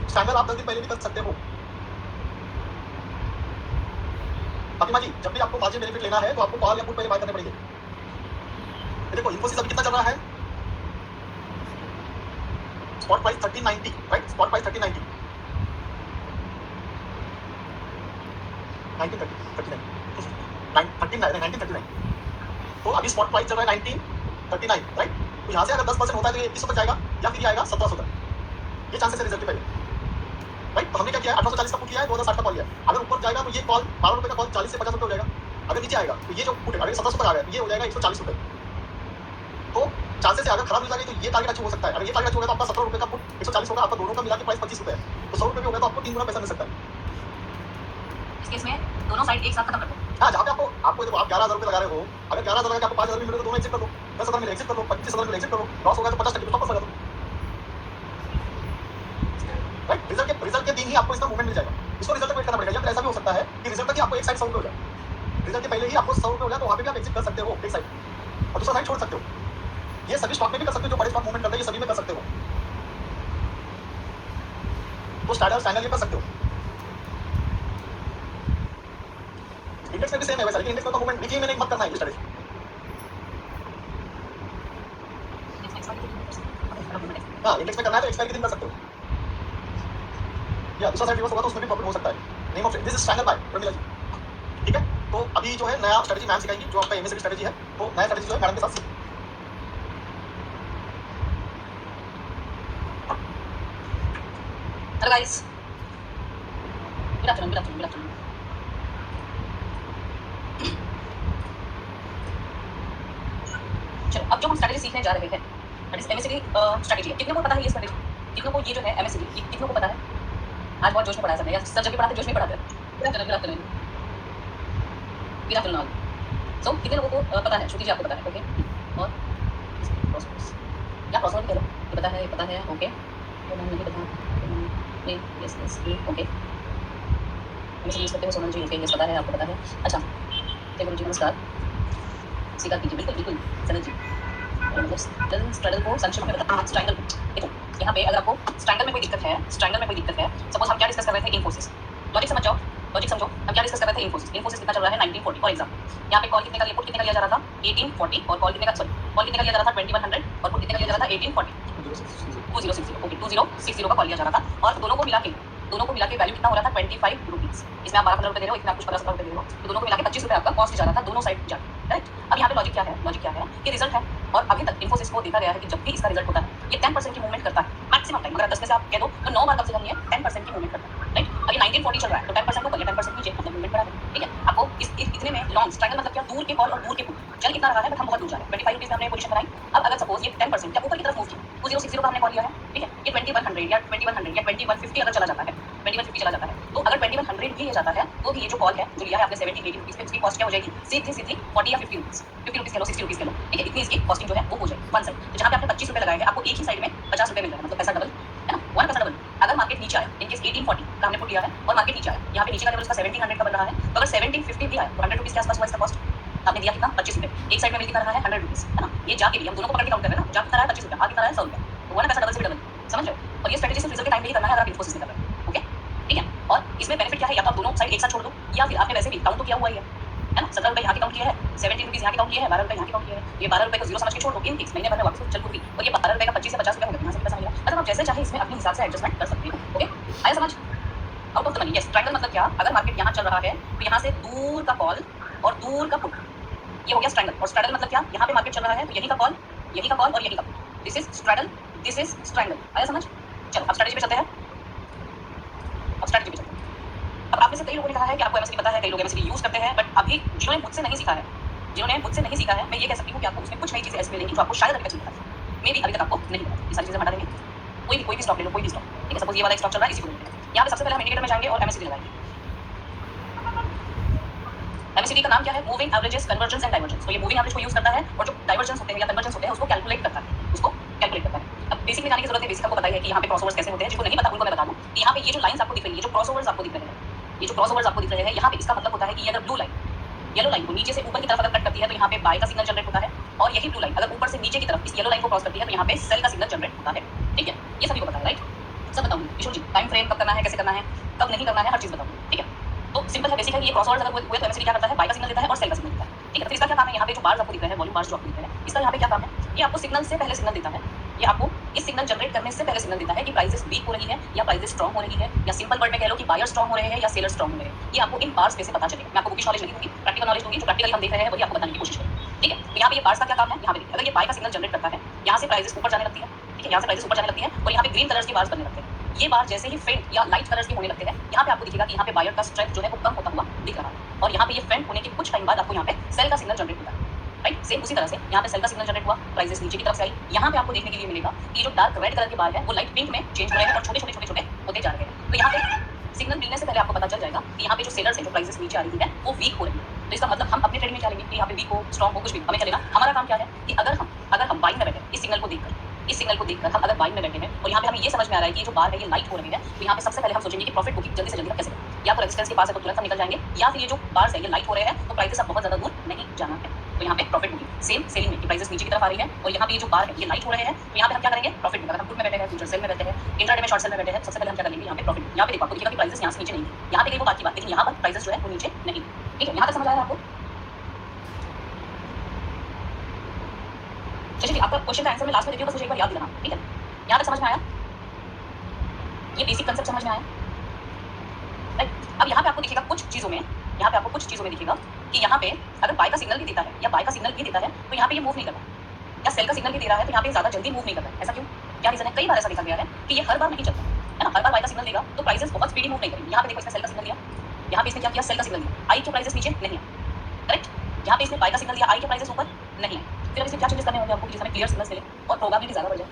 स्ट्रैंगल आप 10 दिन पहले भी कर सकते हो। फातिमा जी, जब भी आपको मार्जिन बेनिफिट लेना है तो आपको कॉल या पुट पहले बाय करने पड़ेंगे। देखो इन्फोसिस अभी कितना चल रहा है, spot price 1390, right, spot price 1390, 1939, तो अभी स्पॉट प्राइस चल रहा है 1939, राइट। तो यहाँ से अगर 10% होता है तो ये 2100 तक जाएगा या फिर ये आएगा 1700 तक, ये चांसेस है रिजल्ट के पहले, राइट। तो हमने क्या किया है, 1840 का पुट किया है, 2060 का कॉल लिया है। अगर ऊपर जाएगा तो ये कॉल 12 रुपए का कॉल 40 से 50 रुपए हो जाएगा। अगर नीचे आएगा तो ये जो पुट है, अगर 1700 तक आ गया तो ये हो जाएगा 140 रुपए। तो चांसेस है अगर खराब हो जाएगी तो ये टारगेट अचीव हो सकता है। अगर ये टारगेट अचीव होगा तो आपका 17 रुपए का पुट 140 होगा, आपका दोनों का मिला के प्राइस 25 रुपए है, तो 100 रुपए भी होगा तो आपको 3 गुना पैसा मिल सकता है। इस केस में दोनों साइड एक साथ खत्म कर दो। हाँ, जहाँ पे आपको देखो आप 11,000 रुपए लगा रहे हो, अगर 11,000 लगा के आपको 5,000 मिले तो दोनों एग्जिट कर दो, 10,000 मिले एग्जिट कर दो, 25,000 मिले एग्जिट कर दो, लॉस हो गया तो 50% स्टॉप लगा दो, राइट। रिजल्ट के दिन ही आपको इसका मूवमेंट मिल जाएगा। इसको रिजल्ट तक वेट करना पड़ेगा, या फिर ऐसा भी हो सकता है कि रिजल्ट तक ही आपको एक साइड 100 रुपए हो जाए, रिजल्ट के पहले ही आपको 100 रुपए हो जाए, तो वहाँ पे भी आप एग्जिट कर सकते हो एक साइड और दूसरा साइड छोड़ सकते हो। ये सभी स्टॉक में भी कर सकते हो, जो बड़े स्टॉक मूवमेंट करते हैं ये सभी में कर सकते हो। तो स्टैंडल ये कर सकते हो। इंडेक्स में भी सेम है वैसा, लेकिन इंडेक्स में तो मूवमेंट वीकली में नहीं मत करना है ये स्ट्रेटजी। हाँ, इंडेक्स में करना है तो एक्सपायरी के दिन कर सकते हो, या दूसरा साइड रिवर्स होगा तो उसमें भी प्रॉफिट हो सकता है। Name of this is straddle by Pramila ji, ठीक है। तो अभी जो है नया स्ट्रेटजी मैम सिखाएंगी, जो आपका एमएससी स्ट्रेटजी है, तो नया स्ट्रेटजी जो है मैडम के साथ सीख। Hello guys, good afternoon. चलो अब जो हम स्ट्रेटजी सीखने जा रहे हैं, दैट इज एमएससी स्ट्रेटजी है। कितने को पता है ये स्ट्रेटजी? कितनों को ये जो है एमएससी ये कितनों को पता है? आज बहुत जोश में पढ़ाया सबने, या सर जब भी पढ़ाते जोश में पढ़ाते हैं। Good afternoon. सो कितने लोगों को पता है? श्रुति जी आपको पता है, ओके। और या क्रॉसवर्ड कह लो, ये पता है ओके। तो मैंने नहीं पता, नहीं यस ओके। एमएससी यूज करते हो सोनल जी, ओके यस पता है, आपको पता है। अच्छा जय गुरु जी, नमस्कार, स्वीकार कीजिए। बिल्कुल सनत जी, मतलब स्ट्रगल को संक्षेप में बताना। स्ट्रगल देखो, यहाँ पे अगर आपको स्ट्रगल में कोई दिक्कत है, सपोज हम क्या डिस्कस कर रहे थे, इन्फोसिस। लॉजिक समझो, हम क्या डिस्कस कर रहे थे, इन्फोसिस कितना चल रहा है 1940 फॉर एग्जाम्पल। यहाँ पे कॉल कितने का लिया, पुट कितने का लिया जा रहा था 1840, और कॉल कितने का लिया जा रहा था 2100, और पुट कितने का लिया जा रहा था 1840, 2060, ओके 2060 का कॉल लिया जा रहा था। और दोनों को मिला के वैल्यू कितना हो रहा था 25 रुपीज। इसमें आप 12-15 रुपए दे रहे हो, इसमें आप कुछ 15-17 रुपए दे रहे हो, तो दोनों को मिला के 25 रुपए आपका कॉस्ट जा रहा था, दोनों साइड जा, राइट। अब यहाँ पे लॉजिक क्या है कि रिजल्ट है, और अभी तक इन्फोसिस को देखा गया है कि जब भी इसका रिजल्ट होता है ये 10% की मूवमेंट करता है मैक्सिमम टाइम। अगर 10 में से आप कह दो तो 9 बार कम से कम ये 10% की मूवमेंट करता है, राइट। अभी 1940 चल रहा है तो 10% को करिए, 10% नीचे मतलब मूवमेंट बढ़ा है, ठीक है। आपको इतने में लॉन्ग स्ट्रगल मतलब क्या, दूर के कॉल और दूर के पुट चल कितना रहा है, बट हम बहुत दूर जा रहे हैं। 25 रुपीज में हमने पोजीशन बनाई। अब अगर सपोज ये 10% क्या ऊपर की तरफ मूव की, 2060 का हमने कॉल लिया है, ठीक है। ये 2100 या 2100 या 2150 अगर चला जाता है, 2150 चला जाता है, तो अगर 2100 भी ये जाता है तो भी ये जो कॉल है जो लिया है आपने 70 80 रुपीज़ पे, इसकी कॉस्ट क्या हो जाएगी? सीधी 40 या 50 रुपीज़, 50 रुपीज़ कह लो, 60 रुपीज़ कह लो, ठीक है? इतनी इसकी कॉस्टिंग जो है वो हो जाएगी वन साइड। तो जहाँ पे आपने 25 रुपए लगाए हैं, आपको एक ही साइड में 50 रुपए मिल रहा है, मतलब पैसा डबल, है ना? 1 पैसा डबल। अगर मार्केट नीचे आया, इन केस 1840 का हमने पुट लिया है और मार्केट नीचे आया, यहाँ पे नीचे का लेवल उसका 1700 का बन रहा है, तो अगर 1750 भी आया तो 100 रुपीज़ के आसपास हुआ इसका कॉस्ट। आपने दिया कितना? 25 रुपए। एक साइड में मिल दिखा रहा है 100 रुपीज़, है ना? ये जाके भी हम दोनों को पकड़ के काउंट कर रहे हैं ना, जा कितना रहा है 25 रुपए, आ कितना रहा है 100 रुपए, तो वो ना पैसा डबल से भी डबल, समझ रहे हो? और ये स्ट्रेटजी सिर्फ रिजल्ट के टाइम पे ही करना है अगर आप इन्फोसिस में कर रहे हो, ओके? ठीक है? और इसमें बेनिफिट क्या है, या तो आप दोनों साइड एक साथ छोड़ दो, या फिर आपने वैसे भी काउंट तो किया हुआ ही है ना? 17 रुपए यहाँ के काउंट किया है, 70 रुपीज़ यहाँ के काउंट किया है, 12 रुपए यहाँ के काउंट किया है, ये 12 रुपए को जीरो समझ के छोड़ दो, इन केस महीने भर में वापस चल पूरी, और ये 12 रुपए का 25 से 50 रुपए होगा, यहाँ से भी पैसा मिलेगा। मतलब आप जैसे चाहे इसमें अपने हिसाब से एडजस्टमेंट कर सकते हो, ओके? आया समझ? Out of the money, yes. Triangle मतलब क्या? अगर मार्केट यहाँ चल रहा है तो यहाँ से दूर का कॉल और दूर का पुट, ये हो गया स्ट्रैंगल। और स्ट्रैडल मतलब क्या? यहाँ पे मार्केट चल रहा है तो यही का कॉल और यही का put, this is straddle, this is strangle. आया समझ? चलो अब स्ट्रैटेजी पे चलते हैं। अब स्ट्रैटेजी पे चलते हैं। अब आप में से कई लोगों ने कहा है कि आपको एमएसडी पता है, कई लोग एमएसडी यूज करते हैं, बट अभी जिन्होंने मुझसे नहीं सीखा है, मैं ये कह सकती हूँ कि आपको उसमें कुछ नई चीजें ऐसी मिलेंगी जो आपको शायद अभी तक नहीं पता थी, मे बी अभी तक आपको नहीं पता। ये सारी चीजें हटा देंगे। कोई भी स्टॉक ले लो, कोई भी स्टॉक, ठीक है? सपोज ये वाला एक स्टॉक चल रहा है, इसी को लेते हैं। यहाँ पे सबसे पहले हम इंडिकेटर में जाएंगे और एमएसडी लगाएंगे। एमएसडी का नाम क्या है? Moving averages, convergence and divergence. तो ये मूविंग एवरेज को यूज करता है और जो डाइवर्जेंस होते हैं या कन्वर्जेंस होते हैं उसको कैलकुलेट करता है, अब बेसिक में जाने की जरूरत है, बेसिक आपको पता ही है कि यहाँ पे क्रॉसओवर्स कैसे होते हैं। जिनको नहीं पता उनको मैं बता दूं कि यहाँ पे ये जो लाइंस आपको दिख रही है, ये जो क्रॉसओवर्स आपको दिख रहे हैं, यहाँ पे इसका मतलब होता है कि ये अगर ब्लू लाइन येलो लाइन को नीचे से ऊपर की तरफ अगर कट करती है तो यहाँ पे बाय का सिग्नल जनरेट होता है, और यही ब्लू लाइन अगर ऊपर से नीचे की तरफ इस येलो लाइन को क्रॉस करती है तो यहाँ पे सेल का सिग्नल जनरेट होता है, ठीक है? ये सभी को पता है, राइट? सब बताऊंगी किशोर जी, टाइम फ्रेम कब करना है, कैसे करना है, कब नहीं करना है, हर चीज बताऊंगी, ठीक है? तो सिंपल है, बेसिक है। ये क्रॉसओवर्स अगर हुए तो एमएसडी क्या करता है? बाय का सिग्नल देता है और सेल का सिग्नल देता है, ठीक है? फिर इसका क्या काम है? यहाँ पे जो बार्स आपको दिख रहे हैं, वॉल्यूम बार्स जो आपको दिख रहे हैं, इसका यहाँ पे क्या काम है? ये आपको सिग्नल से पहले सिग्नल देता है, ये आपको इस सिग्नल जनरेट करने से पहले सिग्नल देता है कि प्राइसेस वीक हो रही है या प्राइसेस स्ट्रांग हो रही है, या सिंपल वर्ड में कह लो कि बायर स्ट्रांग हो रहे हैं या सेलर स्ट्रांग हो रहे हैं। ये आपको इन बार्स पे से पता चलेगा। मैं आपको बुकिश नॉलेज नहीं दूंगी, प्रैक्टिकल नॉलेज दूंगी। जो प्रैक्टिकली हम देख रहे हैं वही आपको बताने की कोशिश करेंगे, ठीक है? तो यहाँ पे ये बार्स का क्या काम है? यहाँ पे अगर ये बाय का सिग्नल जनरेट करता है, यहाँ से प्राइसेस ऊपर जाने लगती है, ठीक है? यहाँ से प्राइसेस ऊपर जाने लगती है और यहाँ पे ग्रीन कलर्स के बार्स बनने लगते हैं। ये बार जैसे ही फेंट या लाइट कलर्स के होने लगते हैं, यहाँ पे आपको दिखेगा कि यहाँ पे बायर का स्ट्रेंथ जो है वो कम होता हुआ दिख रहा है, और यहाँ पे ये फेंट होने के कुछ टाइम बाद आपको यहाँ पे सेल का सिग्नल जनरेट होता है, राइट? सेम उसी तरह से यहाँ पे सेल का सिग्नल जनरेट हुआ, प्राइसेस नीचे की तरफ से आई। यहाँ पे आपको देखने के लिए मिलेगा कि जो डार्क रेड कलर के बार है वो लाइट पिंक में चेंज हो रहे हैं और छोटे छोटे होते जा रहे हैं। तो यहाँ पे सिग्नल मिलने से पहले आपको पता चल जाएगा कि यहाँ पे जो सेलर्स है, जो प्राइसेस नीचे आ रही है वो वीक हो रही है। तो इसका मतलब हम अपने ट्रेड में क्या लेंगे कि यहाँ पे वीक हो, स्ट्रॉन्ग हो, कुछ भी हमें चलेगा। हमारा काम क्या है कि अगर हम बाइंग में बैठे इस सिग्नल को देखकर हम अगर बाइंग में बैठे हैं और यहाँ पे हमें ये समझ में आ रहा है कि जो बार है ये लाइट हो रही है, तो यहाँ पे सबसे पहले हम सोचेंगे कि प्रॉफिट बुकिंग जल्दी से जल्दी कैसे करें। या तो रेजिस्टेंस के पास है तो तुरंत हम निकल जाएंगे, या फिर ये जो बार्स है ये लाइट हो रहे हैं तो प्राइसेस अब बहुत ज्यादा दूर नहीं जाना है, तो यहाँ पे प्रॉफिट बुकिंग। सेम सेलिंग में प्राइसेस नीचे की तरफ आ रही है और यहाँ पे ये जो बार है ये लाइट हो रहे हैं, तो यहाँ पे हम क्या करेंगे? Profit book. अगर हम पुट में बैठे हैं, फ्यूचर सेल में बैठे हैं, इंट्राडे में शॉर्ट सेल में बैठे हैं, सबसे पहले हम क्या करेंगे? यहाँ पे प्रॉफिट। यहाँ पे देखो आपको दिखेगा कि प्राइसेस यहाँ से नीचे नहीं है, यहाँ पे कहीं वो बात की बात, लेकिन यहाँ पर प्राइसेस जो है वो नीचे नहीं, ठीक है? यहाँ तक समझ आया आपको? चलिए आपका क्वेश्चन का आंसर मैं लास्ट में देती हूँ, बस मुझे एक बार याद दिलाना, ठीक है? यहाँ तक समझ में आया? ये बेसिक कंसेप्ट समझ में आया, राइट? अब यहाँ पे आपको दिखेगा कुछ चीजों में दिखेगा कि यहाँ पे अगर बाय का सिग्नल भी देता है या बाय का सिग्नल भी देता है तो यहाँ पे ये मूव नहीं करता, या सेल का सिग्नल भी दे रहा है तो यहाँ पे ज्यादा जल्दी मूव नहीं करता है। ऐसा क्यों? क्या रीजन है? कई बार ऐसा देखा गया है कि ये हर बार नहीं चलता है ना। हर बार बाय का सिग्नल देगा तो प्राइसेस बहुत स्पीडी मूव नहीं करेंगे। यहाँ पे देखो इसने सेल का सिग्नल दिया, यहाँ पे इसने क्या किया? सेल का सिग्नल दिया, आई के प्राइसेस नीचे नहीं है, करेक्ट? यहाँ पे इसने बाय का सिग्नल दिया, आई के प्राइसेस ऊपर नहीं है। फिर अब इसमें क्या चेंजेस करने होंगे आपको जिसमें क्लियर सिग्नल्स मिले और प्रोबेबिलिटी ज्यादा बढ़ जाए?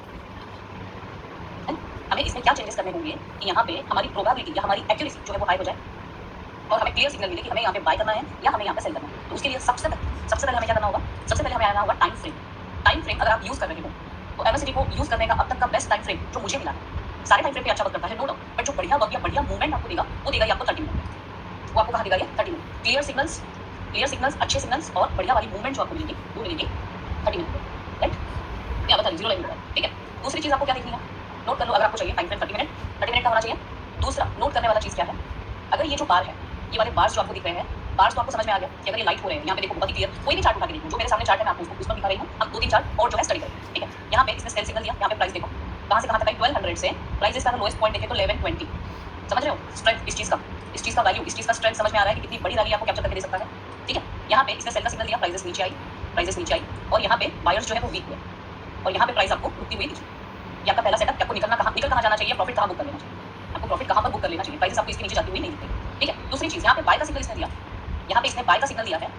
हमें इसमें क्या चेंजेस करने होंगे कि यहाँ पे हमारी प्रोबेबिलिटी या हमारी एक्यूरेसी जो है वो हाई हो जाए और हमें क्लियर सिग्नल मिले कि हमें यहाँ पे बाय करना है या हमें यहाँ पे सेल करना है। तो उसके लिए सबसे पहले हमें क्या करना होगा? सबसे पहले हमें आना होगा टाइम फ्रेम। अगर आप यूज कर रहे हो तो एमएसडी को यूज करने का अब तक का बेस्ट टाइम फ्रेम जो मुझे मिला है, सारे टाइम फ्रेम पे अच्छा वर्क करता है नो डाउट, बट जो बढ़िया वर्क या बढ़िया मूवमेंट आपको देगा वो देगा ये आपको 30 मिनट। वो आपको कहाँ देगा? ये 30 मिनट। क्लियर सिग्नल्स, अच्छे सिग्नल्स और बढ़िया वाली मूवमेंट जो आपको मिलेगी वो मिलेगी 30 मिनट, राइट? क्या बता जीरो लाइन मिल रहा है, ठीक है? दूसरी चीज आपको क्या देखनी है? नोट कर लो अगर आपको चाहिए टाइम फ्रेम 30 मिनट का होना चाहिए। दूसरा नोट करने वाला चीज क्या है? अगर ये जो बार है, ये वाले बार्स जो आपको दिख रहे हैं, बार्स तो आपको समझ में आ गया कि अगर ये लाइट हो रहे हैं, यहाँ पे देखो बहुत ही क्लियर, कोई भी चार्ट उठा के देखो, जो मेरे सामने चार्ट है मैं आपको उस पर दिखा रही हूँ। हम 2-3 चार्ट और जो है स्टडी करें, ठीक है? यहाँ पे इसने सेल सिग्नल दिया, यहाँ पे प्राइस देखो कहाँ से कहाँ तक है, 1200 से प्राइस इसका लोएस्ट पॉइंट देखे तो 1120। समझ रहे हो स्ट्रेंथ इस चीज का वैल्यू, इस चीज का स्ट्रेंथ समझ में आ रहा है कि कितनी बड़ी रैली आपको कैप्चर करके दे सकता है, ठीक है? यहाँ पे इसने सेल का सिग्नल दिया, प्राइसेस नीचे आई और यहाँ पे बायर्स जो है वो वीक हुए और यहाँ पे प्राइस आपको रुकती हुई दिखी। ये आपका पहला सेटअप, आपको निकल कहाँ जाना चाहिए, प्रॉफिट कहाँ बुक कर लेना चाहिए, आपको प्रॉफिट कहाँ पर बुक कर लेना चाहिए, प्राइसेस आपको इसके नीचे जाती हुई नहीं दिखती, ठीक है? दूसरी चीज यहाँ पे बाय का सिग्नल इसने दिया, यहाँ पे इसने बाय का सिग्नल दिया है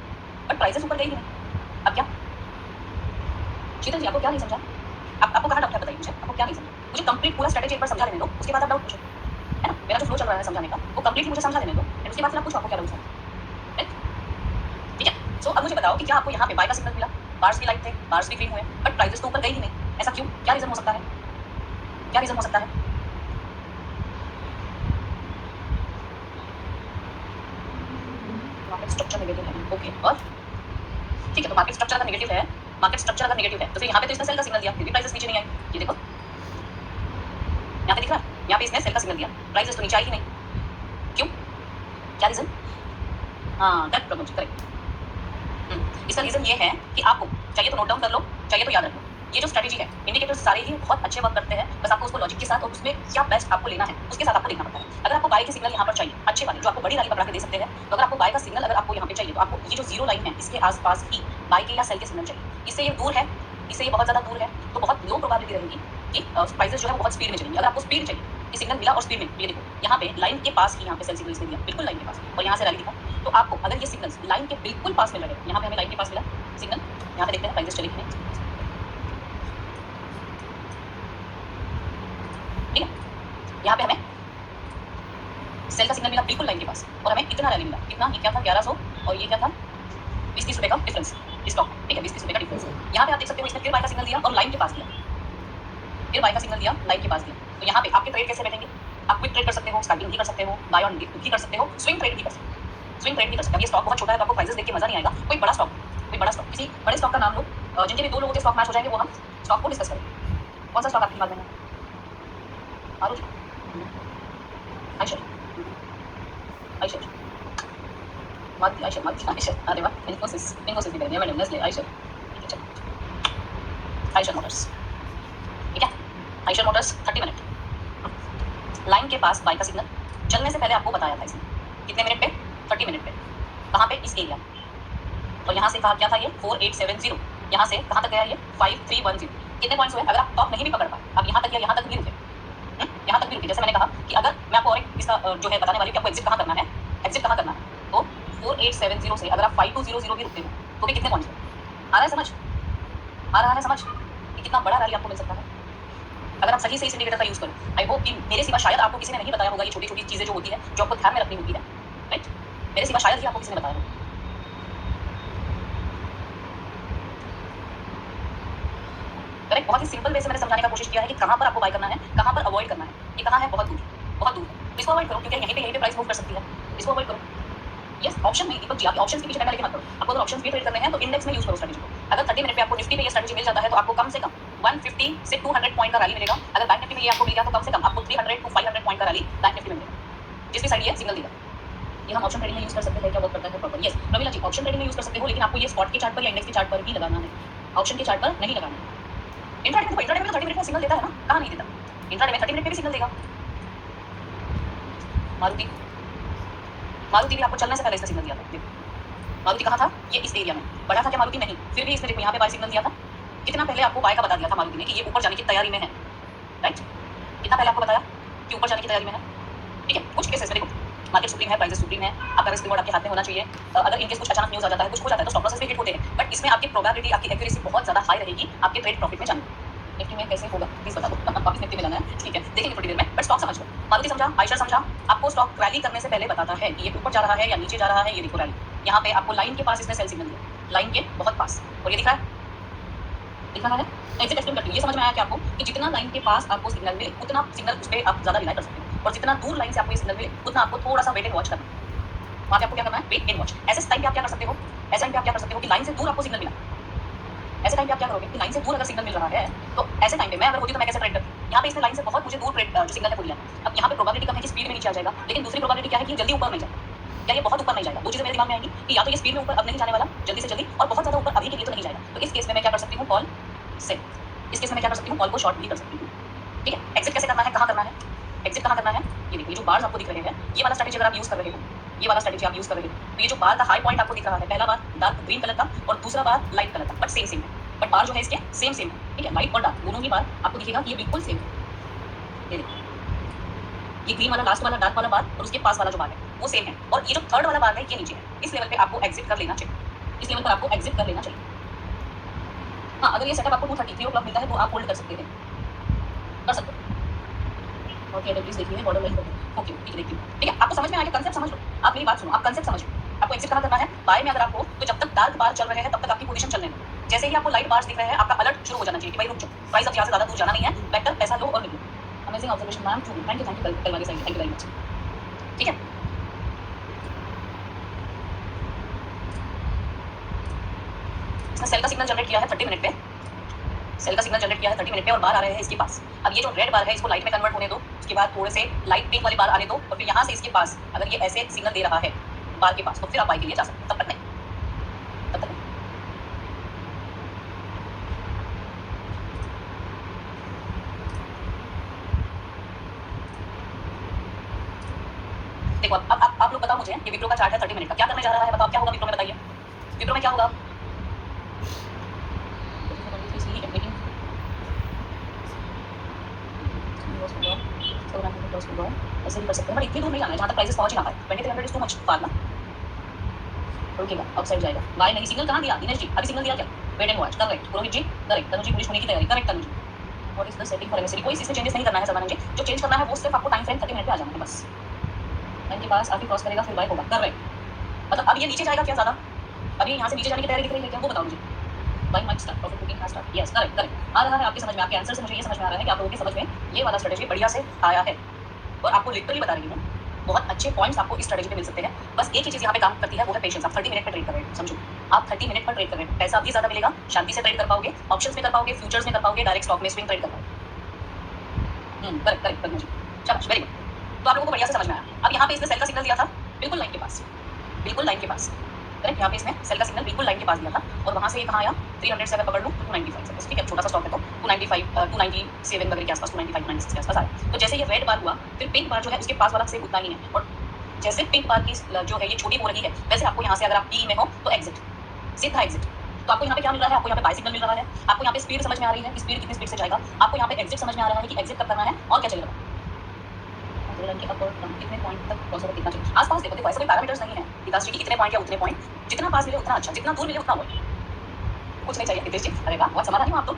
बट प्राइसेस ऊपर गई नहीं। अब क्या शीतल जी आपको क्या नहीं समझा? आपको कहाँ डाउट है बताइए मुझे, आपको क्या नहीं समझा? मुझे कंप्लीट पूरा स्ट्रेटेजी एक बार समझा लेने दो, उसके बाद आप डाउट पूछो, है ना? मेरा जो फ्लो चल रहा है समझाने का वो कंप्लीटली मुझे समझा लेने दो, एंड उसके बाद फिर आप पूछो आपको क्या डाउट है, राइट? ठीक है, सो अब मुझे बताओ कि क्या आपको यहाँ पे बाय का सिग्नल मिला, बार्स भी लाइट थे, बार्स भी ग्रीन हुए, बट प्राइसेस तो ऊपर गई ही नहीं, ऐसा क्यों? क्या रीजन हो सकता है? क्या रीजन हो सकता है? मार्केट स्ट्रक्चर नेगेटिव है, ओके, और ठीक है, तो मार्केट स्ट्रक्चर अगर नेगेटिव है, मार्केट स्ट्रक्चर अगर नेगेटिव है तो फिर यहाँ पे तो इसने सेल का सिग्नल दिया, फिर भी प्राइसेस नीचे नहीं आई, ये देखो यहाँ पे दिख रहा है, यहाँ पे इसने सेल का सिग्नल दिया, प्राइसेस तो नीचे आई ही नहीं, क्यों? क्या रीजन? हाँ, करेक्ट प्रमोद, करेक्ट। इसका रीजन ये है कि आपको चाहिए तो नोट डाउन कर लो, चाहिए तो याद रख लो, ये जो स्ट्रेटेजी है, इंडिकेटर्स सारे ही बहुत अच्छे वर्क करते हैं, बस आपको उसको लॉजिक के साथ और उसमें क्या बेस्ट आपको लेना है उसके साथ आपको देखना पड़ता है। अगर आपको बाय के सिग्नल यहाँ पर चाहिए अच्छे वाले जो आपको बड़ी रैली पकड़ा के दे सकते हैं, तो अगर आपको बाय का सिग्नल अगर आपको यहाँ पे चाहिए तो आपको ये जो जीरो लाइन है इसके आसपास ही बाय के या सेल के सिग्नल चाहिए। इससे ये दूर है, इससे ये बहुत ज़्यादा दूर है, तो बहुत लो प्रोबेबिलिटी रहेगी कि प्राइसेस जो है बहुत स्पीड में चलेंगे। अगर आपको स्पीड चाहिए, ये सिग्नल मिला और स्पीड में, ये देखो यहाँ पे लाइन के पास ही यहाँ पे सेल सिग्नल इसने दिया, बिल्कुल लाइन के पास, और यहाँ से रैली दिखा, तो आपको अगर ये सिग्नल लाइन के बिल्कुल पास मिल रहे हैं, यहाँ पे हमें लाइन के पास मिला सिग्नल, यहाँ पे देखते हैं प्राइसेस चले कि नहीं, ठीक है? यहाँ पे हमें सेल का सिग्नल मिला बिल्कुल लाइन के पास, और हमें इतना रैली मिला, कितना? ये क्या था 1100, और ये क्या था 20-30 रुपए का डिफरेंस स्टॉक, ठीक है, 20-30 रुपए का डिफरेंस। यहाँ पे आप देख सकते हो इसने फिर बाय का सिग्नल दिया और लाइन के पास दिया, फिर बाय का सिग्नल दिया, लाइन के पास दिया, तो यहाँ पे आपके ट्रेड कैसे बैठेंगे? आप क्विक ट्रेड कर सकते हो, स्टार्टिंग भी कर सकते हो, बाय ऑन डिप भी कर सकते हो, स्विंग ट्रेड भी कर सकते हो, स्विंग ट्रेड भी कर सकते हो। ये स्टॉक बहुत छोटा है तो आपको प्राइसेस देख के मजा नहीं आएगा, कोई बड़ा स्टॉक किसी बड़े स्टॉक का नाम लो, जिनके भी दो लोगों के स्टॉक मैच हो जाएंगे, वो हम स्टॉक को डिस्कस करेंगे। कौन सा स्टॉक आपके दिमाग में है? मारुति, आयशर, आयशर, अरे वाह, इन्फोसिस भी कर दिया मैडम, नेस्ले, आयशर, ठीक है, चलो आयशर मोटर्स, ठीक है, आयशर मोटर्स 30 मिनट लाइन के पास बाय का सिग्नल चलने से पहले आपको बताया था इसने, कितने मिनट पे? 30 मिनट पे, कहाँ पे? इस एरिया, और यहाँ से कहा क्या था ये 4870, यहाँ से कहाँ तक गया ये 5310, कितने पॉइंट्स हुए? अगर आप टॉप नहीं भी पकड़ पाए, आप यहाँ तक या यहाँ तक भी रुके, यहाँ तक भी रुके, जैसे मैंने कहा कि अगर मैं आपको और एक इसका जो है बताने वाली कि आपको एग्जिट कहाँ करना है, तो 4870 से अगर आप 5200 भी रुकते हो तो भी कितने पॉइंट्स हुए? आ रहा है समझ? आ रहा है समझ कि कितना बड़ा रैली आपको मिल सकता है अगर आप सही से इस इंडिकेटर का यूज करो। आई होप कि मेरे सिवा शायद आपको किसी ने नहीं बताया होगा ये छोटी छोटी चीजें जो होती है जो आपको ध्यान में रखनी होती है, राइट? मेरे सिवा शायद ही आपको किसी ने बताया होगा। करेक्ट, बहुत ही सिंपल वे से मैंने समझाने का कोशिश किया है कि कहाँ पर आपको बाय करना है, कहाँ पर अवॉइड करना है। ये कहाँ है? बहुत दूर, बहुत दूर है। इसको अवॉइड करो क्योंकि यहीं पे प्राइस मूव कर सकती है, इसको अवॉइड करो। यस, ऑप्शन में दीपक जी आप ऑप्शंस के पीछे लेके मत करो। आपको अगर ऑप्शंस भी ट्रेड करने हैं तो इंडेक्स में यूज करो स्ट्रेटजी को। अगर 30 मिनट पे आपको निफ्टी में ये स्ट्रेटजी मिल जाता है तो आपको कम से कम 150 से 200 पॉइंट का रैली मिलेगा। अगर बैंक निफ्टी में ये आपको मिल गया तो कम से कम आपको 300 टू 500 पॉइंट का रैली बैंक निफ्टी में मिलेगा, जिसकी साइड ये सिग्नल देगा। ये हम ऑप्शन ट्रेडिंग में यूज कर सकते हैं, क्या वर्क करता है प्रॉपर? यस रमीला जी, ऑप्शन ट्रेडिंग में यूज कर सकते हो, लेकिन आपको ये स्पॉट के चार्ट पर या इंडेक्स के चार्ट पर ही लगाना है, ऑप्शन के चार्ट पर नहीं लगाना है। इंट्राडे में तो 30 मिनट में सिग्नल देता है ना, कहाँ नहीं देता? इंट्राडे में 30 मिनट में भी सिग्नल देगा। मारुति भी आपको चलने से पहले इसका सिग्नल दिया था। देखो मारुति कहाँ था? ये इस एरिया में। बढ़ा था क्या मारुति? नहीं, फिर भी इसने देखो यहाँ पे बाय सिग्नल दिया था। कितना पहले आपको बाय का बता दिया था मारुति ने कि ये ऊपर जाने की तैयारी में है, राइट? कितना पहले आपको बताया कि ऊपर जाने की तैयारी में है, ठीक है? कुछ केसेस में देखो मार्केट सुप्रीम है, प्राइसेस सुप्रीम है, आपका रिस्क रिवॉर्ड आपके हाथ में होना चाहिए। अगर इनकेस कुछ अचानक न्यूज आ जाता है, कुछ हो जाता है तो स्टॉप लॉसेस भी हिट होते हैं, बट इसमें आपकी प्रोबेबिलिटी, आपकी एक्यूरेसी बहुत ज्यादा हाई रहेगी आपके ट्रेड प्रॉफिट में जाने की। निफ्टी में कैसे होगा प्लीज बता दो। वापस निफ्टी में जाना है, ठीक है, देखेंगे थोड़ी देर में, बट स्टॉक समझ लो। मारुति समझा, आयशर समझा। आपको स्टॉक रैली करने से पहले बताता है कि ये ऊपर जा रहा है या नीचे जा रहा है। ये देखो रैली, यहाँ पे आपको लाइन के पास इसने सेल सिग्नल दिया, लाइन के बहुत पास, और ये दिख रहा है एग्जिट एक्सप्लेन करती हूँ। ये समझ में आया कि आपको कि जितना लाइन के पास आपको सिग्नल मिले उतना सिग्नल उस पर आप ज्यादा रिलाई कर सकते हो, और जितना दूर लाइन से आपको ये सिग्नल मिले उतना आपको थोड़ा सा वेट एंड वॉच करना है। वहाँ पे आपको क्या करना है? Wait and watch. ऐसे टाइम पे आप क्या कर सकते हो? ऐसे टाइम पे आप क्या कर सकते हो कि लाइन से दूर आपको सिग्नल मिला, ऐसे टाइम पे आप क्या करोगे कि लाइन से दूर अगर सिग्नल मिल रहा है तो ऐसे टाइम पे मैं अगर होती तो मैं कैसे ट्रेड करती? यहाँ पे इसने लाइन से बहुत मुझे दूर ट्रेड जो सिग्नल है वो लिया। अब यहाँ पे प्रोबेबिलिटी कम है कि स्पीड में नीचे आ जाएगा, लेकिन दूसरी प्रोबेबिलिटी क्या है कि जल्दी ऊपर नहीं जाएगा, या ये बहुत ऊपर नहीं जाएगा। दो चीजें मेरे दिमाग में आएंगी कि या तो ये स्पीड में ऊपर अब नहीं जाने वाला जल्दी से जल्दी, और बहुत ज्यादा ऊपर अभी के लिए तो नहीं जाएगा। तो इस केस में मैं क्या कर सकती हूँ? कॉल से, इस केस में मैं क्या कर सकती हूँ? कॉल को शॉर्ट भी कर सकती हूँ, ठीक है? एग्जिट कैसे करना है, कहाँ करना है? एग्जिट कहाँ करना है? ये देखिए जो बार्स आपको दिख रहे हैं, ये वाला स्ट्रेटजी अगर आप यूज कर रहे हो, ये वाला स्ट्रेटजी आप यूज कर रहे हो तो ये जो बार का हाई पॉइंट आपको दिख रहा है, पहला बार डार्क ग्रीन कलर का और दूसरा बार लाइट कलर का, बट सेम है। बट बार जो है इसके सेम है, ठीक है? लाइट और डार्क दोनों ही बार आपको दिखेगा कि ये बिल्कुल सेम है। ये देखिए ये ग्रीन वाला लास्ट वाला डार्क वाला बार और उसके पास वाला जो बार है वो सेम है, और ये जो थर्ड वाला बार है ये नीचे है। इस लेवल पे आपको एग्जिट कर लेना चाहिए, इस लेवल पर आपको एग्जिट कर लेना चाहिए। हाँ, अगर ये सेटअप आपको 2:33 o'clock मिलता है तो आप होल्ड कर सकते हैं, कर सकते हो। ओके तो प्लीज देखिए बॉर्डर लाइन ओके ठीक है देखती हूँ ठीक है आपको समझ में आया कंसेप्ट समझ लो आप मेरी बात सुनो आप कंसेप्ट समझ लो आपको एग्जिट कहाँ करना है बाय में अगर आपको तो जब तक डार्क बार चल रहे हैं तब तक आपकी पोजीशन चलने दो जैसे ही आपको लाइट बार्स दिख रहे हैं आपका अलर्ट शुरू हो जाना चाहिए कि भाई रुक जाओ प्राइस अब यहाँ से ज्यादा दूर जाना नहीं है बेटर पैसा लो और निकलो amazing observation ma'am too thank you कल वाली side thank you very much ठीक है इसने सेल का सिग्नल जनरेट किया है 30 मिनट पे सेल का सिग्नल जनरेट किया है 30 मिनट पे और बार आ रहे हैं इसके पास अब ये जो रेड बार है इसको लाइट में कन्वर्ट होने दो उसके बाद थोड़े से लाइट पिंक वाली बार आने दो और फिर यहाँ से इसके पास अगर ये ऐसे सिग्नल दे रहा है बार के पास तो फिर आप बाई के लिए जा सकते हैं तब तक नहीं तब तक नहीं देखो अब आप लोग बताओ मुझे ये विप्रो का चार्ट है 30 मिनट का क्या करने जा रहा है बताओ क्या होगा विप्रो में बताइए विप्रो में क्या होगा ऐसे भी कर सकते हैं बट इतनी दूर नहीं जाना है जहाँ तक प्राइसेस पहुंच ही ना पाए 2300 इज टू मच फार ना रुकेगा आउटसाइड जाएगा बाय नहीं सिग्नल कहाँ दिया दिनेश जी अभी सिग्नल दिया क्या wait and watch correct Purohit ji correct Tanu ji police होने की तैयारी correct Tanu ji what is the setting for MSC कोई इसमें चेंजेस नहीं करना है सरवानंद जी जो चेंज करना है वो सिर्फ आपको टाइम फ्रेम 30 मिनट पे आ जाना है बस लाइन के पास आके क्रॉस करेगा फिर बाय होगा करेक्ट मतलब अब ये नीचे जाएगा क्या ज्यादा अभी यहाँ से नीचे जाने की तैयारी दिख रही है क्या वो बताओ मुझे bye mic start profit booking का स्टार्ट यस करेक्ट करेक्ट आ रहा है आपके समझ में आपके आंसर से मुझे ये समझ में आ रहा है कि आप लोगों की समझ में ये वाला स्ट्रेटेजी बढ़िया से आया है और आपको लिटरली बता रही हूँ बहुत अच्छे पॉइंट्स आपको इस स्ट्रेटेजी पे मिल सकते हैं बस एक ही चीज यहाँ पे काम करती है वो है पेशेंस आप 30 मिनट पे ट्रेड कर रहे हैं समझो आप 30 मिनट पर ट्रेड कर रहे हैं पैसा भी ज्यादा मिलेगा शांति से ट्रेड कर पाओगे ऑप्शंस में कर पाओगे फ्यूचर्स में कर पाओगे डायरेक्ट स्टॉक में स्विंग ट्रेड कर पाओगे करेक्ट करेक्ट करना जी चलो वेरी गुड तो आप लोगों को बढ़िया से समझ में आया अब यहाँ पे इसने सेल का सिग्नल दिया था बिल्कुल लाइन के पास बिल्कुल लाइन के पास करेक्ट यहाँ पे इसमें सेल का सिग्नल बिल्कुल लाइन के पास दिया था और वहाँ से ये कहाँ आया 300 से अगर पकड़ लूँ तो 295 से ठीक है छोटा सा स्टॉक है तो 297 वगैरह के आसपास 295 96 के आसपास आया तो जैसे ये रेड बार हुआ फिर पिंक बार जो है उसके पास वाला से उतना ही है और जैसे पिंक बार की जो है ये छोटी हो रही है वैसे आपको यहाँ से अगर आप पी में हो तो एग्जिट सीधा एग्जिट तो आपको यहाँ पे क्या मिल रहा है आपको यहाँ पे बाय सिग्नल मिल रहा है आपको यहाँ पे स्पीड समझ में आ रही है कि स्पीड कितनी स्पीड से जाएगा आपको यहाँ पे एग्जिट समझ में आ रहा है कि एग्जिट कब करना है और क्या चलेगा कितने पॉइंट तक पहुंचेगा कितना चाहिए आसपास देखो देखो ऐसे कोई पैरामीटर्स नहीं है विकास जी की इतने पॉइंट या उतने पॉइंट जितना पास मिले उतना अच्छा जितना दूर मिले उतना वो कुछ नहीं चाहिए हितेश जी अरे वाह बहुत समाधान हूँ आप तो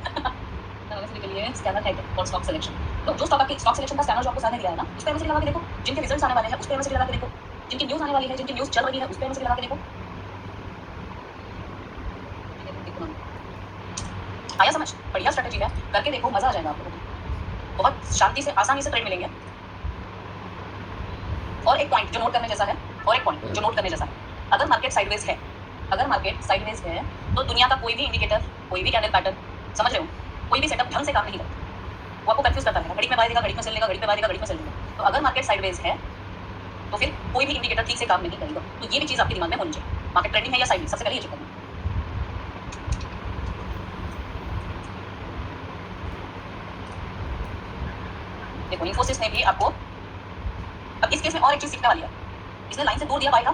के लिए स्कैनर है फॉर स्टॉक सिलेक्शन तो जो स्टॉक आपके स्टॉक सिलेक्शन का स्कैनर जो आपको सामने दिया है ना उस पर एमएससी लगा के देखो जिनके रिजल्ट्स आने वाले हैं उस पर एमएससी लगा के देखो जिनकी न्यूज़ आने वाली है जिनकी न्यूज़ चल रही है उस पर एमएससी लगा के देखो आया समझ बढ़िया स्ट्रेटेजी है करके देखो मजा आ जाएगा आपको बहुत शांति से आसानी से ट्रेड मिलेंगे और एक पॉइंट जो नोट करने जैसा है और एक पॉइंट जो नोट करने जैसा है अगर मार्केट साइडवेज है तो दुनिया का कोई भी इंडिकेटर कोई भी कैंडल पैटर्न समझ रहे हो कोई भी सेटअप ढंग से काम नहीं करता वो आपको कंफ्यूज करता है घड़ी में बाय देगा घड़ी में सेल लेगा घड़ी में बाय देगा घड़ी में सेल लेगा तो अगर मार्केट साइडवेज है तो फिर कोई भी इंडिकेटर ठीक से काम नहीं करेगा तो ये भी चीज आपके दिमाग में होनी चाहिए मार्केट ट्रेंडिंग है या साइडवेज सबसे पहले ये चेक करना देखो इन्फोसिस ने भी आपको अब इस केस में और एक चीज सीखने वाली है इसने लाइन से दूर दिया बाय का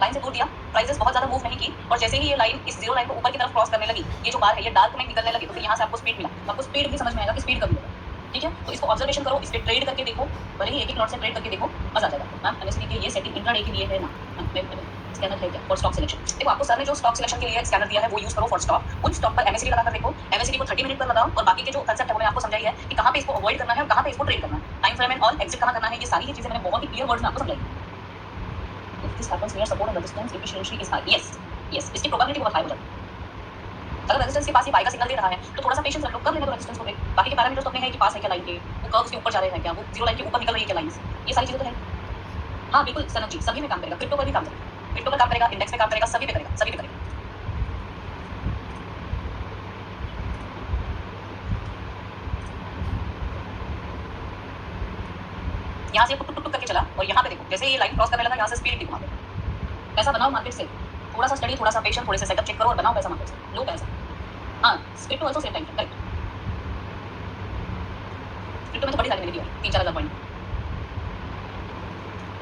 लाइन से दूर दिया प्राइसेस बहुत ज्यादा मूव नहीं की और जैसे ही ये लाइन इस जीरो लाइन को ऊपर की तरफ क्रॉस करने लगी ये जो बार है ये डार्क में निकलने लगी तो फिर यहाँ से आपको स्पीड मिला तो आपको स्पीड भी समझ में आएगा कि स्पीड कभी होगा ठीक है तो इसको ऑब्जर्वेशन करो इस पर ट्रेड करके देखो भले ही एक एक लॉट से ट्रेड करके देखो मजा आ जाएगा मैम एमएससी के ये सेटिंग इंट्राडे के लिए है ना स्कैनर है क्या फॉर स्टॉक सिलेक्शन देखो आपको सर ने जो स्टॉक सिलेक्शन के लिए स्कैनर दिया है वो यूज करो फॉर स्टॉक उन स्टॉक पर एमएससी लगाकर देखो एमएससी को 30 मिनट पर लगाओ और बाकी के जो कंसेप्ट है मैंने आपको समझाई है कि कहां पे इसको अवॉइड करना है और कहां पे इसको ट्रेड करना है time frame and all exit कहां करना है ये सारी चीजें मैंने बहुत ही क्लियर वर्ड्स में आपको समझाई if this happens near support and resistance efficiency is high yes इसकी प्रोबेबिलिटी बहुत हाई हो जाती है अगर रेजिस्टेंस के पास ये बाय का सिग्नल दे रहा है तो थोड़ा सा पेशेंस रख लो कर लेने दो रेजिस्टेंस को ब्रेक बाकी के पैरामीटर्स तो अपने हैं कि पास है क्या लाइन के वो कर्व्स के ऊपर जा रहे हैं क्या वो जीरो लाइन के ऊपर निकल रही है क्या लाइंस ये सारी चीजें तो है हाँ बिल्कुल सनत जी सभी में काम करेगा क्रिप्टो पर भी काम करेगा क्रिप्टो पर काम करेगा इंडेक्स में काम करेगा सभी पे करेगा यहाँ से टुक टुक करके चला और यहाँ पे देखो जैसे ये लाइन क्रॉस करने लगा यहाँ से स्पीड देखो पैसा बनाओ मार्केट से थोड़ा सा स्टडी थोड़ा सा पेशेंस थोड़े से सेटअप चेक करो और बनाओ पैसा मार्केट से लो पैसा हाँ crypto also same time correct crypto में तो बड़ी सारी मिलेगी 3-4 हज़ार पॉइंट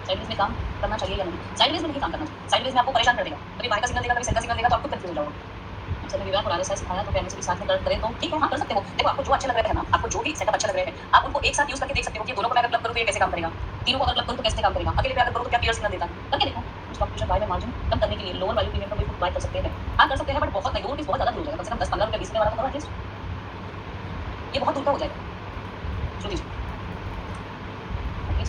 साइडवेज में काम करना चाहिए या नहीं साइडवेज में नहीं काम करना चाहिए साइडवेज में आपको परेशान कर देगा कभी बाय का सिग्नल देगा कभी सेल का सिग्नल देगा तो आपको कंफ्यूज हो जाओगे सर विवाह और आरएसएस आया तो एमएससी के साथ में करें तो ठीक है हाँ कर सकते हो देखो आपको जो अच्छे लग रहे हैं ना आपको जो भी सेटअप अच्छे लग रहे हैं आप उनको एक साथ यूज करके देख सकते हो कि दोनों को मैं अगर क्लब करूँ तो ये कैसे काम करेगा तीनों को अगर क्लब करूँ तो कैसे काम करेगा अकेले पे अगर करूँ तो क्या क्लियर सिग्नल देता है करके देखो स्टॉक फ्यूचर बाय में मार्जिन कम करने के लिए लोअर वैल्यू प्रीमियम पर भी बाय कर सकते हैं हाँ कर सकते हैं बट बहुत नहीं वो बहुत ज़्यादा दूर हो जाएगा कम से कम 10-15 रुपये 20 रुपये वाला तो करो एटलीस्ट ये बहुत दूर का हो जाएगा जो दीजिए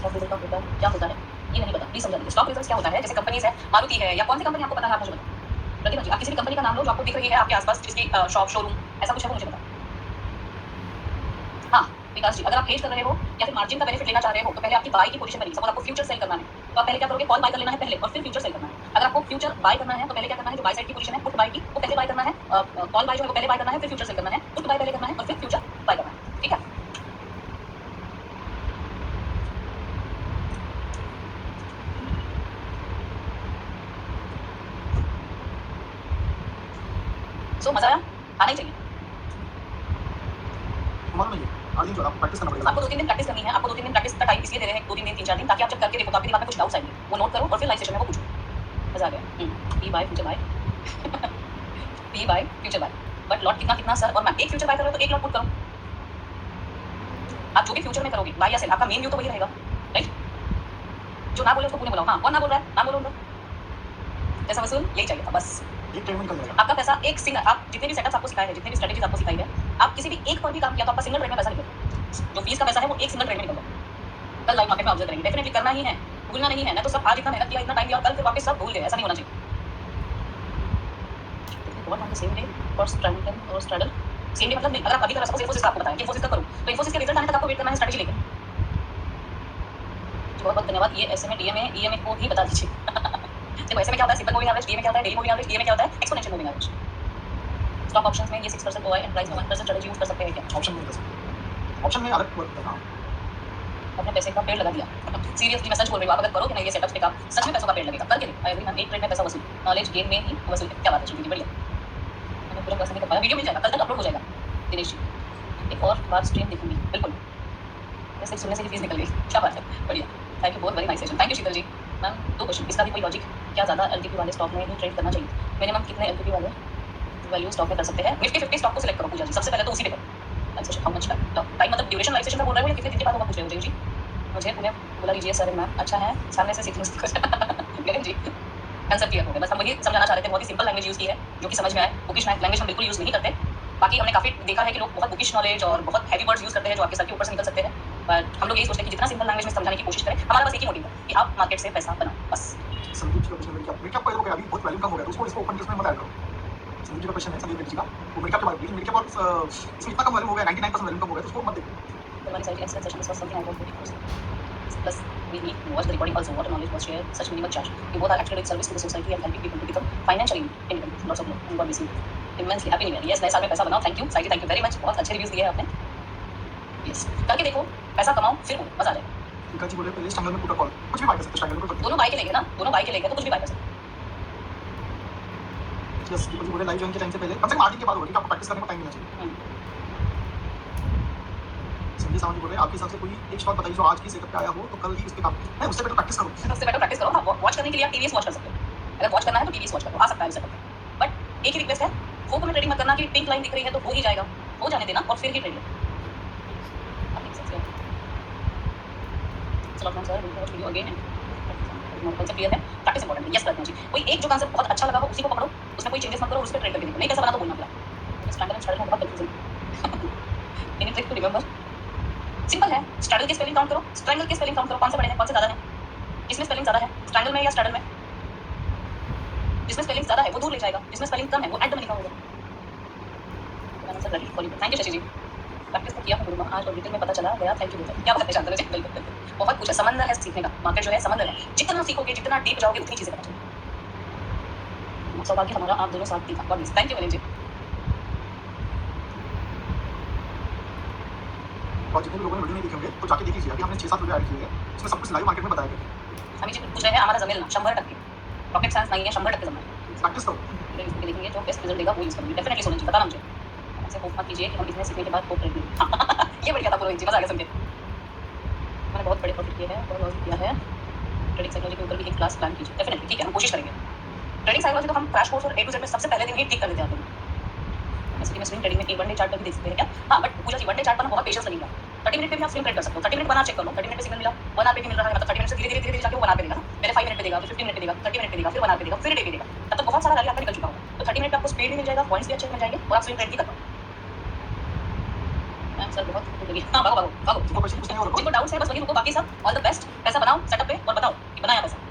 स्टॉक रिजल्ट का होता है क्या होता है ये नहीं पता, प्लीज समझा दीजिए। स्टॉक रिजल्ट क्या होता है? जैसे कंपनीज है, मारुति है या कौन सी कंपनी आपको पता है, आप मुझे बताओ। प्रतिभा जी, आप किसी भी कंपनी का नाम लो जो आपको दिख रही है आपके आसपास, जिसकी शॉप शोरूम ऐसा कुछ है वो मुझे बताओ। हाँ विकास जी, अगर आप हेज कर रहे हो या फिर मार्जिन का बेनिफिट लेना चाह रहे हो तो पहले आपकी बाई की पोजीशन बनेगी। सपोज आपको फ्यूचर सेल करना है तो आप पहले क्या करोगे, कॉल बाय कर लेना है पहले और फिर फ्यूचर सेल करना है। अगर आपको फ्यूचर बाय करना है तो पहले क्या करना है, जो बाय साइड की पोजीशन है पुट बाय की वो पहले बाय करना है, कॉल बाय जो है वो पहले बाय करना है, फिर फ्यूचर सेल करना है। पुट बाय पहले करना है और फिर फ्यूचर बाय करना है, ठीक है। सो मजा आया, आना ही चाहिए। मालूम नहीं है, आज दिन जो है आपको प्रैक्टिस करना पड़ेगा। आपको 2-3 दिन प्रैक्टिस करनी है। आपको 2-3 दिन प्रैक्टिस का टाइम इसलिए दे रहे हैं, 2-3 दिन 3-4 दिन, ताकि आप जब करके देखो तो आपके दिमाग में कुछ डाउट्स आएंगे, वो नोट करो और फिर लाइव सेशन में वो पूछो। मजा आ गया। P buy future buy P buy future buy, but lot कितना कितना सर, और मैं एक फ्यूचर बाय कर रहा हूं तो एक लॉट पुट करो। आप जो भी फ्यूचर में करोगे बाय या सेल, आपका मेन व्यू तो वही रहेगा, राइट। जो ना बोले उसको पुणे बुलाओ। हाँ, कौन ना बोल रहा है, ना बोलो उनको। पैसा वसूल यही चाहिए था बस। एक ट्रेड में निकल जाएगा। आपका पैसा एक सिंगल, आप जितने भी सेटअप्स आपको सिखाए हैं, जितने भी स्ट्रेटेजीज आपको सिखाई है, आप किसी भी एक पर भी काम किया तो आपका सिंगल ट्रेड में पैसा निकल, जो फीस का पैसा है वो एक सिंगल ट्रेड में निकल जाए। कल लाइव मार्केट में ऑब्जर्व करेंगे, डेफिनेटली करना ही है, भूलना नहीं है। ना तो सब आज इतना मेहनत किया, इतना टाइम दिया और कल फिर वापस सब भूल गए, ऐसा नहीं होना चाहिए। What on the same day for strangle और स्ट्रैडल, सेम डे मतलब नहीं, अगर आप अभी कर सपोज इन्फोसिस का आपको बताया कि इन्फोसिस का करो तो इन्फोसिस के रिजल्ट आने तक आपको वेट करना है स्ट्रेटेजी लेकर। बहुत बहुत धन्यवाद। ये एसएमए डीएमए ईएमए को भी बता दीजिए। देखो ऐसे में क्या होता है, सिंपल मूविंग एवरेज, डीएमए क्या होता है, डेली मूविंग एवरेज, ईएमए क्या होता है, exponential moving average. Stock options में ये 6% ओआई एंड प्राइस में 1% स्ट्रेटजी यूज कर सकते हैं क्या? ऑप्शन में कर सकते, ऑप्शन में अलग वर्क करना। अपने पैसे का पेड़ लगा दिया। सीरियसली मैं सच बोल रही हूँ, आप अगर करोगे ना ये सेटअप पे काम, सच में पैसों का पेड़ लगेगा। करके देखो, आई एग्री मैम, एक ट्रेड में पैसा वसूल, नॉलेज गेन में ही वसूल है। क्या बात है श्रुति जी, बढ़िया। मैंने पूरा पैसा नहीं कर पाया, वीडियो मिल जाएगा, कल तक अपलोड हो जाएगा। दिनेश जी एक और बार स्ट्रीम देखूंगी, बिल्कुल। वैसे सुनने से ही फीस निकल गई, क्या बात है, बढ़िया। थैंक यू, बहुत very nice session. Thank you Sheetal ji. Ma'am 2 question, इसका भी कोई लॉजिक, क्या ज़्यादा एलटीपी वाले स्टॉक में ही ट्रेड करना चाहिए? मिनिमम कितने एलटीपी वाले वैल्यू स्टॉक में कर सकते हैं? निफ्टी 50 स्टॉक को सिलेक्ट करो पूजा जी, सबसे पहले तो उसी पे करो। अच्छा हाउ मच टाइम, मतलब ड्यूरेशन लाइव सेशन का बोल रहे हो या कितने दिन के बाद होगा पूछ रहे हो जी? मुझे उन्हें बुला लीजिए सर। मैम अच्छा है, सामने से सीखने कुछ गगन जी कंसेप्ट क्लियर हो गया। बस हम वही समझाना चाह रहे थे, बहुत ही सिंपल लैंग्वेज यूज़ की है जो कि समझ में आए। बुकिश लैंग्वेज हम बिल्कुल यूज़ नहीं करते। बाकी हमने काफ़ी देखा है कि लोग बहुत बुकिश नॉलेज और बहुत हैवी वर्ड्स यूज़ करते हैं जो आपके सर के ऊपर से निकल सकते हैं, बट हम लोग यही सोचते हैं कि जितना सिंपल लैंग्वेज में समझाने की कोशिश करें। हमारा बस एक ही मोटिव है कि आप मार्केट से पैसा बनाओ, बस। संदीप जी का क्वेश्चन मेरे क्या पहले हो गया, अभी बहुत वैल्यू कम हो गया तो उसको इसको ओपन केस में मत ऐड करो। संदीप जी का क्वेश्चन है, संदीप जी का वो मेरे क्या लेकिन मेरे क्या बहुत इसमें इतना कम वैल्यू हो गया, 99% वैल्यू कम हो गया तो उसको मत देखो। One side excellent session was something I was looking for. Plus, we need to watch the recording also. What knowledge was shared, such minimal charge. You both are actually doing service to the society and helping people to become financially independent. Lots of love and God bless you. Immensely happy new year. Yes, नए साल में पैसा बनाओ. Thank you, साइजी, thank you very much. बहुत अच्छे reviews दिए हैं आपने. Yes, करके देखो, पैसा कमाओ, फिर वो मजा आ जाएगा. विकास जी बोले पहले स्ट्रैंगल में पुट कॉल, कुछ भी बाय कर सकते, स्ट्रैंगल में कर सकते. दोनों बाय के लेंगे ना, दोनों बाय के लेंगे तो कुछ भी बाय कर सकते. यस, विकास जी बोले लाइव ज्वाइन के टाइम से पहले कम से कम 8 दिन के बाद होगा कि आपको प्रैक्टिस करने को टाइम मिलना चाहिए. संजय सावंत जी बोल रहे हैं आपके हिसाब से कोई एक स्टॉक बताइए जो आज की सेटअप पे आया हो तो कल ही उस पे काम नहीं, उससे बेटर प्रैक्टिस करो. उससे बेटर प्रैक्टिस करो. हाँ, वॉच करने के लिए आप टीवीएस वॉच कर सकते हो. अगर वॉच करना है तो टीवीएस वॉच करो, आ सकता है सेटअप पे. बट एक ही रिक्वेस्ट है, फोको में ट्रेडिंग मत करना कि पिंक लाइन दिख रही है तो हो ही जाएगा. हो जाने देना और फिर ही ट्रेड लो. आप देख सकते हो. चलो अपना सर वॉच वीडियो अगेन है. कॉन्सेप्ट क्लियर है, प्रैक्टिस इंपॉर्टेंट है. यस रत्ना जी, कोई एक जो कॉन्सेप्ट बहुत अच्छा लगा हो उसी को पकड़ो, उसमें कोई चेंजेस मत करो और उस पे ट्रेड करके देखो. नहीं कैसा बना तो बोलना पड़ा. स्टैंडर्ड एंड स्ट्रैडल में बहुत confusion. Any trick to remember? Simple है. स्ट्रैडल के स्पेलिंग काउंट करो, स्ट्रैंगल के स्पेलिंग काउंट करो. कौन से बड़े हैं, कौन से ज्यादा हैं, किसमें स्पेलिंग ज्यादा है, स्ट्रैंगल में या स्ट्रैडल में? जिसमें स्पेलिंग ज्यादा है वो दूर ले जाएगा, जिसमें स्पेलिंग कम है वो ऐड में लिखा होगा. Thank you Shashi ji. Practice तो किया है गुरु, आज और डिटेल में पता चला गया. Thank you. क्या बात है शांतनु जी, बिल्कुल बहुत कुछ है. समंदर है सीखने का. मार्केट जो है समंदर है. जितना सीखोगे, जितना डीप जाओगे उतनी चीजें पता चलेगी. सौभाग्य हमारा आप दोनों साथ दिखा. थैंक यू विनीत जी. और जितने भी लोगों ने वीडियो नहीं देखे होंगे तो जाके देख लीजिए. अभी हमने 6-7 वीडियो ऐड किए हैं उसमें सब कुछ लाइव मार्केट में बताया गया है. हमें जी पूछ रहे हैं हमारा जमेल ना 100% रॉकेट साइंस नहीं है, 100% जमेल. प्रैक्टिस करो. देखेंगे जो बेस्ट रिजल्ट देगा वो यूज करेंगे. डेफिनेटली सोना जी, बताना मुझे. ऐसे होप मत कीजिए कि हम इतने सीखने के बाद होप ट्रेड. ये बढ़िया था पुरोहित जी, मजा आ गया सुन के. मैंने बहुत बड़े प्रॉफिट किए हैं और लॉस किया है. ट्रेडिंग साइकोलॉजी के ऊपर भी एक क्लास प्लान कीजिए. डेफिनेटली ठीक है, हम कोशिश करेंगे. ट्रेडिंग साइकोलॉजी तो हम क्रैश कोर्स और ए टू जेड में सबसे पहले दिन ही ठीक कर देते हैं आप लोग. जैसे कि मैं स्विंग ट्रेडिंग में 1 डे चार्ट पर भी देख सकते हैं क्या? हाँ, but Pooja ji 1 day chart पर बहुत पेशेंस लगेगा. 30 मिनट पे भी आप स्विंग ट्रेड कर सकते हो. 30 मिनट 1 आवर चेक कर लो. 30 मिनट पे सिग्नल मिला, 1 आवर पे भी मिल रहा है, मतलब 30 मिनट से धीरे धीरे जाके वो 1 आवर पे देगा. पहले 5 मिनट पे देगा, फिर 15 मिनट पे देगा, 30 मिनट पे देगा, फिर 1 आवर पे देगा, फिर डे पे देगा. तब तक बहुत सारा रैली आपका निकल चुका होगा. तो 30 मिनट पे आपको स्पीड भी मिल जाएगा, पॉइंट्स भी अच्छे मिल जाएंगे और आप स्विंग ट्रेड भी कर पाओगे. मैम सर बहुत रुकिए हाँ भागो भागो भागो जिनको क्वेश्चन पूछना है वो रखो। जिनको डाउट्स है बस वही रुको बाकी सब ऑल द बेस्ट पैसा बनाओ सेटअप पे और बताओ कि बनाया पैसा